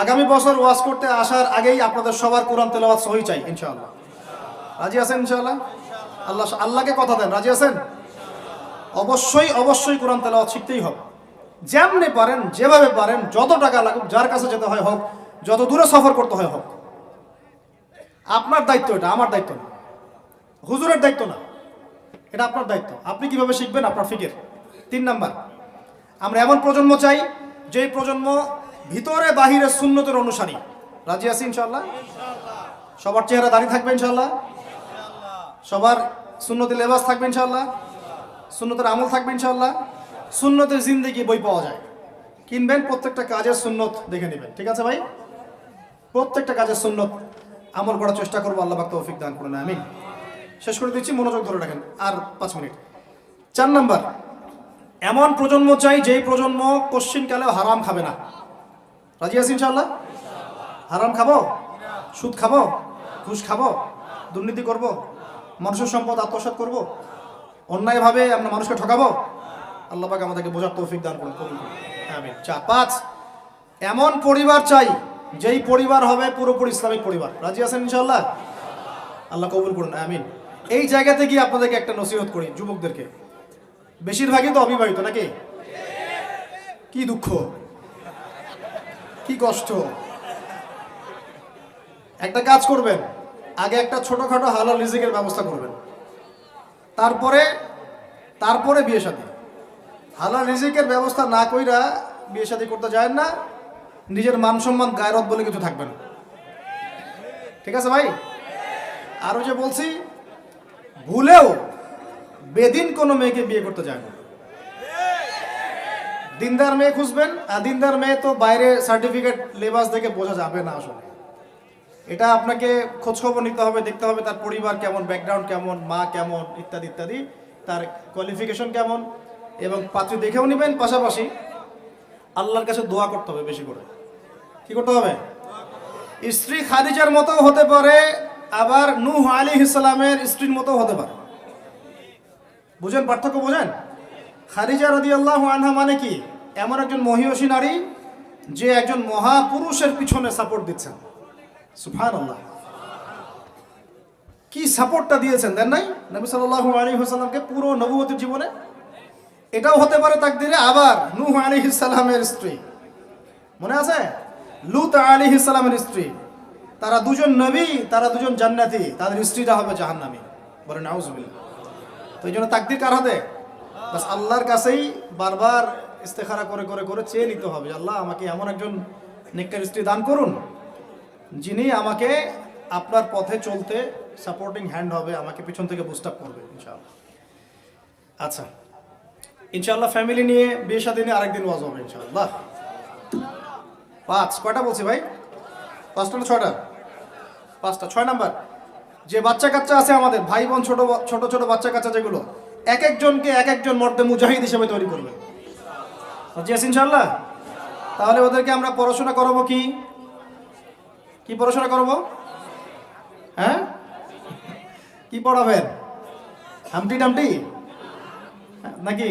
আগামী বছর ওয়াজ করতে আসার আগেই আপনাদের সবার কোরআন তেলাওয়াত সহি চাই ইনশাআল্লাহ। রাজি আছেন ইনশাআল্লাহ? আল্লাহকে কথা দেন, রাজি আছেন? অবশ্যই কোরআন তেলাওয়াত শিখতেই হবে। যেমনি পারেন, যেভাবে পারেন, যত টাকা লাগুক, যার কাছে যেতে হয় হোক, যত দূরে সফর করতে হয় হোক, আপনার দায়িত্ব এটা, আমার দায়িত্ব না, হুজুরের দায়িত্ব না, এটা আপনার দায়িত্ব। আপনি কিভাবে শিখবেন আপনার ফিকির। 3 নাম্বার, আমরা এমন প্রজন্ম চাই যেই প্রজন্ম ভিতরে বাহিরে সুন্নতের অনুসারী। রাজি আছি ইনশাআল্লাহ? সবার চেহারা দাঁড়িয়ে থাকবে ইনশাআল্লাহ, সবার সুন্নতি লেবাস থাকবে ইনশাআল্লাহ, সুন্নতের আমল থাকবে ইনশাআল্লাহ। সুন্নতের জিন্দেগি বই পাওয়া যায়, কিনবেন, প্রত্যেকটা কাজের সুন্নত দেখে নেবেন, ঠিক আছে ভাই? প্রত্যেকটা কাজের সুন্নত আমল করার চেষ্টা করবো, আল্লাহ পাক তৌফিক দান করুন, আমিন। শেষ করে দিচ্ছি, মনোযোগ ধরে রাখেন, আর 5 মিনিট। 4 নাম্বার, এমন প্রজন্ম চাই যেই প্রজন্ম কোশ্চিনকালেও হারাম খাবে না। রাজি আছি ইনশাআল্লাহ? হারাম খাবো? সুদ খাবো? ঘুষ খাবো? দুর্নীতি করব? মানুষের সম্পদ আত্মসাৎ করব? অন্যায়ভাবে আমরা মানুষকে ঠকাবো? আল্লাহ পাক আমাদেরকে বোঝার তৌফিক দান করুন, কবুল করুন, আমিন। 5, এমন পরিবার চাই যেই পরিবার হবে পুরোপুরি ইসলামিক পরিবার। রাজি আছেন ইনশাআল্লাহ? আল্লাহ কবুল করুন, আমিন। এই জায়গাতে গিয়ে আপনাদেরকে একটা নসিহত করি যুবকদেরকে, বেশিরভাগই তো অবিবাহিত নাকি? কি দুঃখ, কি কষ্ট। একটা কাজ করবেন, আগে একটা ছোটখাটো হালাল রিজিকের ব্যবস্থা করবেন, তারপরে বিয়ে শাদী। হালাল রিজিকের ব্যবস্থা না কইরা বিয়ে শাদী করতে যায় না, নিজের মান সম্মান গায়রত বলে কিছু থাকবে না, ঠিক আছে ভাই? আরো যে বলছি, ভুলেও বেদিন কোনো মেয়েকে বিয়ে করতে যায় না। দিনদার মেয়ে খুঁজবেন, আর দিনদার মেয়ে তো বাইরে সার্টিফিকেট লেবাস দেখে বোঝা যাবে না আসলে। এটা আপনাকে খোঁজখবর নিতে হবে, দেখতে হবে তার পরিবার কেমন, ব্যাকগ্রাউন্ড কেমন, মা কেমন, ইত্যাদি ইত্যাদি, তার কোয়ালিফিকেশন কেমন, এবং পাত্রী দেখেও নেবেন। পাশাপাশি আল্লাহর কাছে দোয়া করতে হবে বেশি করে। কি করতে হবে? স্ত্রী খাদিজার মতো হতে পারে, আবার নূহ আলাইহিস সালামের স্ত্রীর মতো হতে পারে। বুঝেন পার্থক্য? বুঝেন? খাদিজা রাদিয়াল্লাহু আনহা মানে কি? এমন একজন মহিয়সী নারী যে একজন মহাপুরুষের পিছনে সাপোর্ট দিচ্ছেন। সুবহানাল্লাহ, কি সাপোর্টটা দিয়েছেন, দেন নাই নবী সাল্লাল্লাহু আলাইহি ওয়াসাল্লামকে পুরো নবুয়তের জীবনে? এটাও হতে পারে তাকদিরে। আবার নূহ আলাইহিস সালামের স্ত্রী, মনে আছে? লূত আলাইহিস সালামের স্ত্রী, তারা দুজন নবী, তারা দুজন জান্নাতি, তাদের স্ত্রীরা হবে জাহান্নামী। বলেন নাউজুবিল্লাহ। তো এই জন্য তাকদীর কার হাতে? বাস আল্লাহর কাছেই বারবার ইস্তেখারা করে করে করে চেয়ে নিতে হবে, আল্লাহ আমাকে এমন একজন নেককার স্ত্রী দান করুন যিনি আমাকে আপনার পথে চলতে সাপোর্টিং হ্যান্ড হবে, আমাকে পিছন থেকে বুস্ট আপ করবে ইনশাআল্লাহ। আচ্ছা, ইনশাআল্লাহ ফ্যামিলি নিয়ে বিয়ে শাদী নিয়ে আরেকদিন ওয়াজ হবে ইনশাআল্লাহ। 5 কয়টা বলছি ভাই? 5টা না 6টা? 5টা। 6 নাম্বার, যে বাচ্চা কাচ্চা আছে আমাদের ভাই বোন, ছোট ছোট ছোট বাচ্চা কাচ্চা যেগুলো, এক একজনকে এক একজন মর্দে মুজাহিদ হিসেবে তৈরি করবে। জি ইনশাআল্লাহ। তাহলে ওদেরকে আমরা পড়াশোনা করাবো কি কি পড়াশোনা করাবো? হ্যাঁ, কি পড়াবেন? হামটি ডামটি নাকি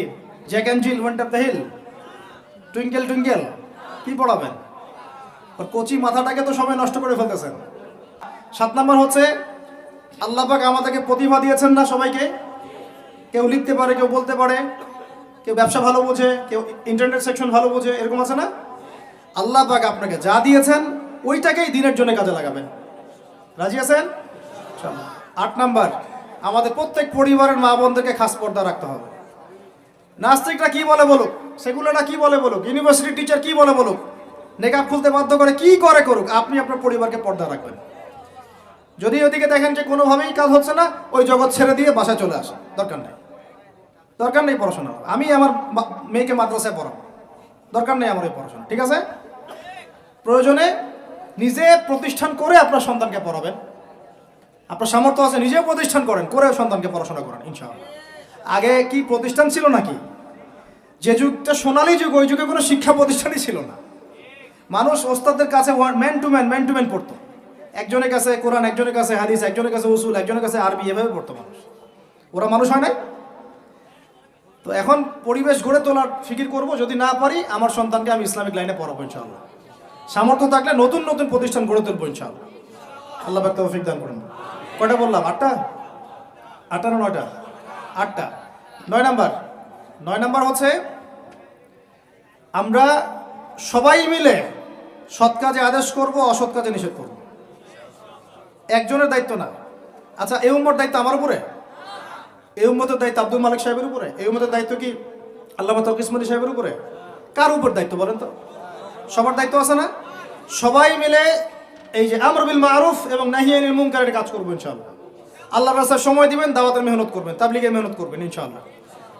Jack and Jill went up the hill, twinkle twinkle, কি পড়াবেন? ওর কচি মাথাটাকে তো সময় নষ্ট করে ফেলতেছেন। 7 নাম্বার হচ্ছে আল্লাহ পাক আমাদেরকে প্রতিভা দিয়েছেন না সবাইকে, কেউ লিখতে পারে, কেউ বলতে পারে, কেউ ব্যবসা ভালো বোঝে, কেউ ইন্টারনেট সেকশন ভালো বোঝে, এরকম আছে না? আল্লাহ পাক আপনাকে যা দিয়েছেন ওইটাকেই দিনের জন্য কাজে লাগাবেন। রাজি আছেন? 8 নাম্বার, আমাদের প্রত্যেক পরিবারের মা বোনদেরকে খাস পর্দা রাখতে হবে। নাস্তিকরা কি বলে বলুক, সেগুলোরা কি বলে বলুক, ইউনিভার্সিটির টিচার কি বলে বলুক, নেকাব খুলতে বাধ্য করে কি করে করুক, আপনি আপনার পরিবারকে পর্দা রাখবেন। যদি ওদিকে দেখেন যে কোনোভাবেই কাজ হচ্ছে না, ওই জগৎ ছেড়ে দিয়ে বাসায় চলে আসে, দরকার নেই পড়াশোনা। আমি আমার মেয়েকে মাদ্রাসায় পড়াবো, দরকার নেই আমার ওই পড়াশোনা, ঠিক আছে? প্রয়োজনে নিজে প্রতিষ্ঠান করে আপনার সন্তানকে পড়াবেন। আপনার সামর্থ্য আছে, নিজে প্রতিষ্ঠান করেন, করে সন্তানকে পড়াশোনা করেন ইনশাআল্লাহ। আগে কি প্রতিষ্ঠান ছিল নাকি? যে যুগটা সোনালী যুগ, ওই যুগে কোনো শিক্ষা প্রতিষ্ঠানই ছিল না। মানুষ ওস্তাদের কাছে ম্যান টু ম্যান পড়তো। একজনের কাছে কোরআন, একজনের কাছে হাদিস, একজনের কাছে উসুল, একজনের কাছে আরবি, এভাবে পড়তো মানুষ। ওরা মানুষ হয় নাই? তো এখন পরিবেশ গড়ে তোলার ফিকির করব, যদি না পারি আমার সন্তানকে আমি ইসলামিক লাইনে পড়াবো ইনশাআল্লাহ। সামর্থ্য থাকলে নতুন নতুন প্রতিষ্ঠান গড়ে তুলবো ইনশাআল্লাহ। আল্লাহ পাক তৌফিক দান করুন। কয়টা বললাম? 8টা? 8টা না 9টা? 8টা। 9 নাম্বার হচ্ছে আমরা সবাই মিলে সৎ কাজে আদেশ করব, অসৎ কাজে নিষেধ করব। একজনের দায়িত্ব না। আচ্ছা, এই উম্মতের দায়িত্ব আমার উপরে? এই উম্মতের দায়িত্ব আব্দুল মালিক সাহেবের উপরে? এই উম্মতের দায়িত্ব কি আল্লামা তৌকির ইসমাইলি সাহেবের উপরে? কার উপর দায়িত্ব বলেন তো? সবার দায়িত্ব আছে না? সবাই মিলে এই যে আমর বিল মারুফ এবং নাহি আনিল মুনকারের কাজ করবো ইনশাআল্লাহ। আল্লাহর রাস্তায় সময় দিবেন, দাওয়াতের মেহনত করবেন, তাবলীগের মেহনত করবেন ইনশাআল্লাহ।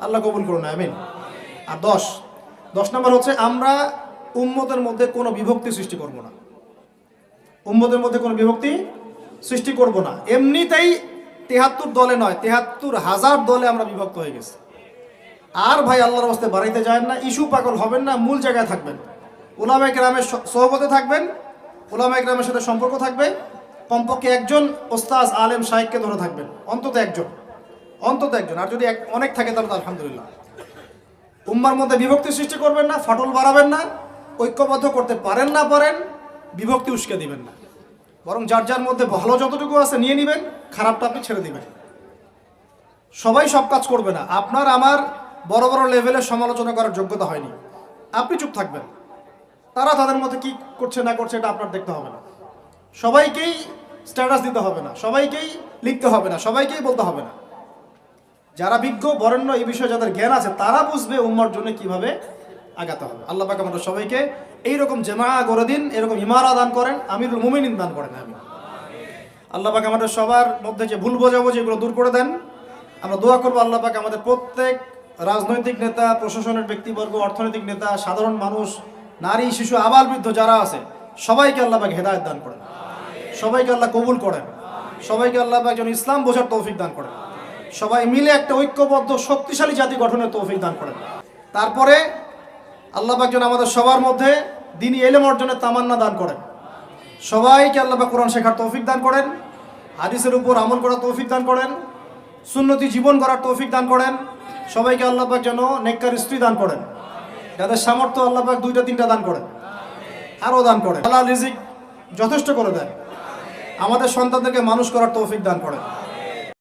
আল্লাহ কবুল করুন, আমিন। আর 10 নাম্বার হচ্ছে আমরা উম্মতের মধ্যে কোনো বিভক্তি সৃষ্টি করব না। উম্মতের মধ্যে কোনো বিভক্তি সৃষ্টি করব না। এমনিতেই 73 দলে নয়, 73,000 দলে আমরা বিভক্ত হয়ে গেছি। আর ভাই আল্লাহর রাস্তায় বাড়াইতে যায় না, ইস্যু পাগল হবেন না, মূল জায়গায় থাকবেন, উলামায়ে কেরামের সোহবতে থাকবেন, উলামায়ে কেরামের সাথে সম্পর্ক থাকবে, কমপক্ষে একজন ওস্তাজ আলেম শাইখকে ধরে থাকবেন, অন্তত একজন। আর যদি অনেক থাকে তাহলে তো আলহামদুলিল্লাহ। উম্মার মধ্যে বিভক্তি সৃষ্টি করবেন না, ফাটল বাড়াবেন না, ঐক্যবদ্ধ করতে পারেন না পারেন, বিভক্তি উস্কে দিবেন না, বরং যার যার মধ্যে ভালো যতটুকু আছে নিয়ে নেবেন, খারাপটা আপনি ছেড়ে দিবেন। সবাই সব কাজ করবে না। আপনার আমার বড় বড় লেভেলের সমালোচনা করার যোগ্যতা হয়নি, আপনি চুপ থাকবেন। তারা তাদের মধ্যে কি করছে না করছে এটা আপনার দেখতে হবে না। সবাইকেই স্ট্যাটাস দিতে হবে না, সবাইকেই লিখতে হবে না, সবাইকেই বলতে হবে না। যারা বিজ্ঞ বরেণ্য এই বিষয়ে যাদের জ্ঞান আছে তারা বুঝবে উম্মার জন্য কিভাবে আগাতে হবে। আল্লাহ পাক আমাদের সবাইকে এইরকম জামা গড়ে দিন, এরকম ইমারা দান করেন, আমিরুল মুমিনিন দান করেন, আমিন। আল্লাহ পাক আমাদের সবার মধ্যে যে ভুল বোঝাবুঝি এগুলো দূর করে দেন। আমরা দোয়া করবো আল্লাহ পাক আমাদের প্রত্যেক রাজনৈতিক নেতা, প্রশাসনের ব্যক্তিবর্গ, অর্থনৈতিক নেতা, সাধারণ মানুষ, নারী, শিশু, আবাল বৃদ্ধ যারা আছে সবাইকে আল্লাহ পাক হেদায়েত দান করেন, সবাইকে আল্লাহ কবুল করেন, সবাইকে আল্লাহ পাক যেন ইসলাম বোঝার তৌফিক দান করেন, সবাই মিলে একটা ঐক্যবদ্ধ শক্তিশালী জাতি গঠনের তৌফিক দান করেন। তারপরে আল্লাহ পাক যেন আমাদের সবার মধ্যে দ্বীনি ইলম অর্জনের তামান্না দান করেন। সবাইকে আল্লাহ পাক কোরআন শেখার তৌফিক দান করেন, হাদিসের উপর আমল করার তৌফিক দান করেন, সুন্নতি জীবন গড়ার তৌফিক দান করেন। সবাইকে আল্লাহ পাক যেন নেককার স্ত্রী দান করেন, যাদের সামর্থ্য আল্লাহ পাক 2টা 3টা দান করেন, আরও দান করেন। হালাল রিজিক যথেষ্ট করে দেন, আমাদের সন্তানদেরকে মানুষ করার তৌফিক দান করেন।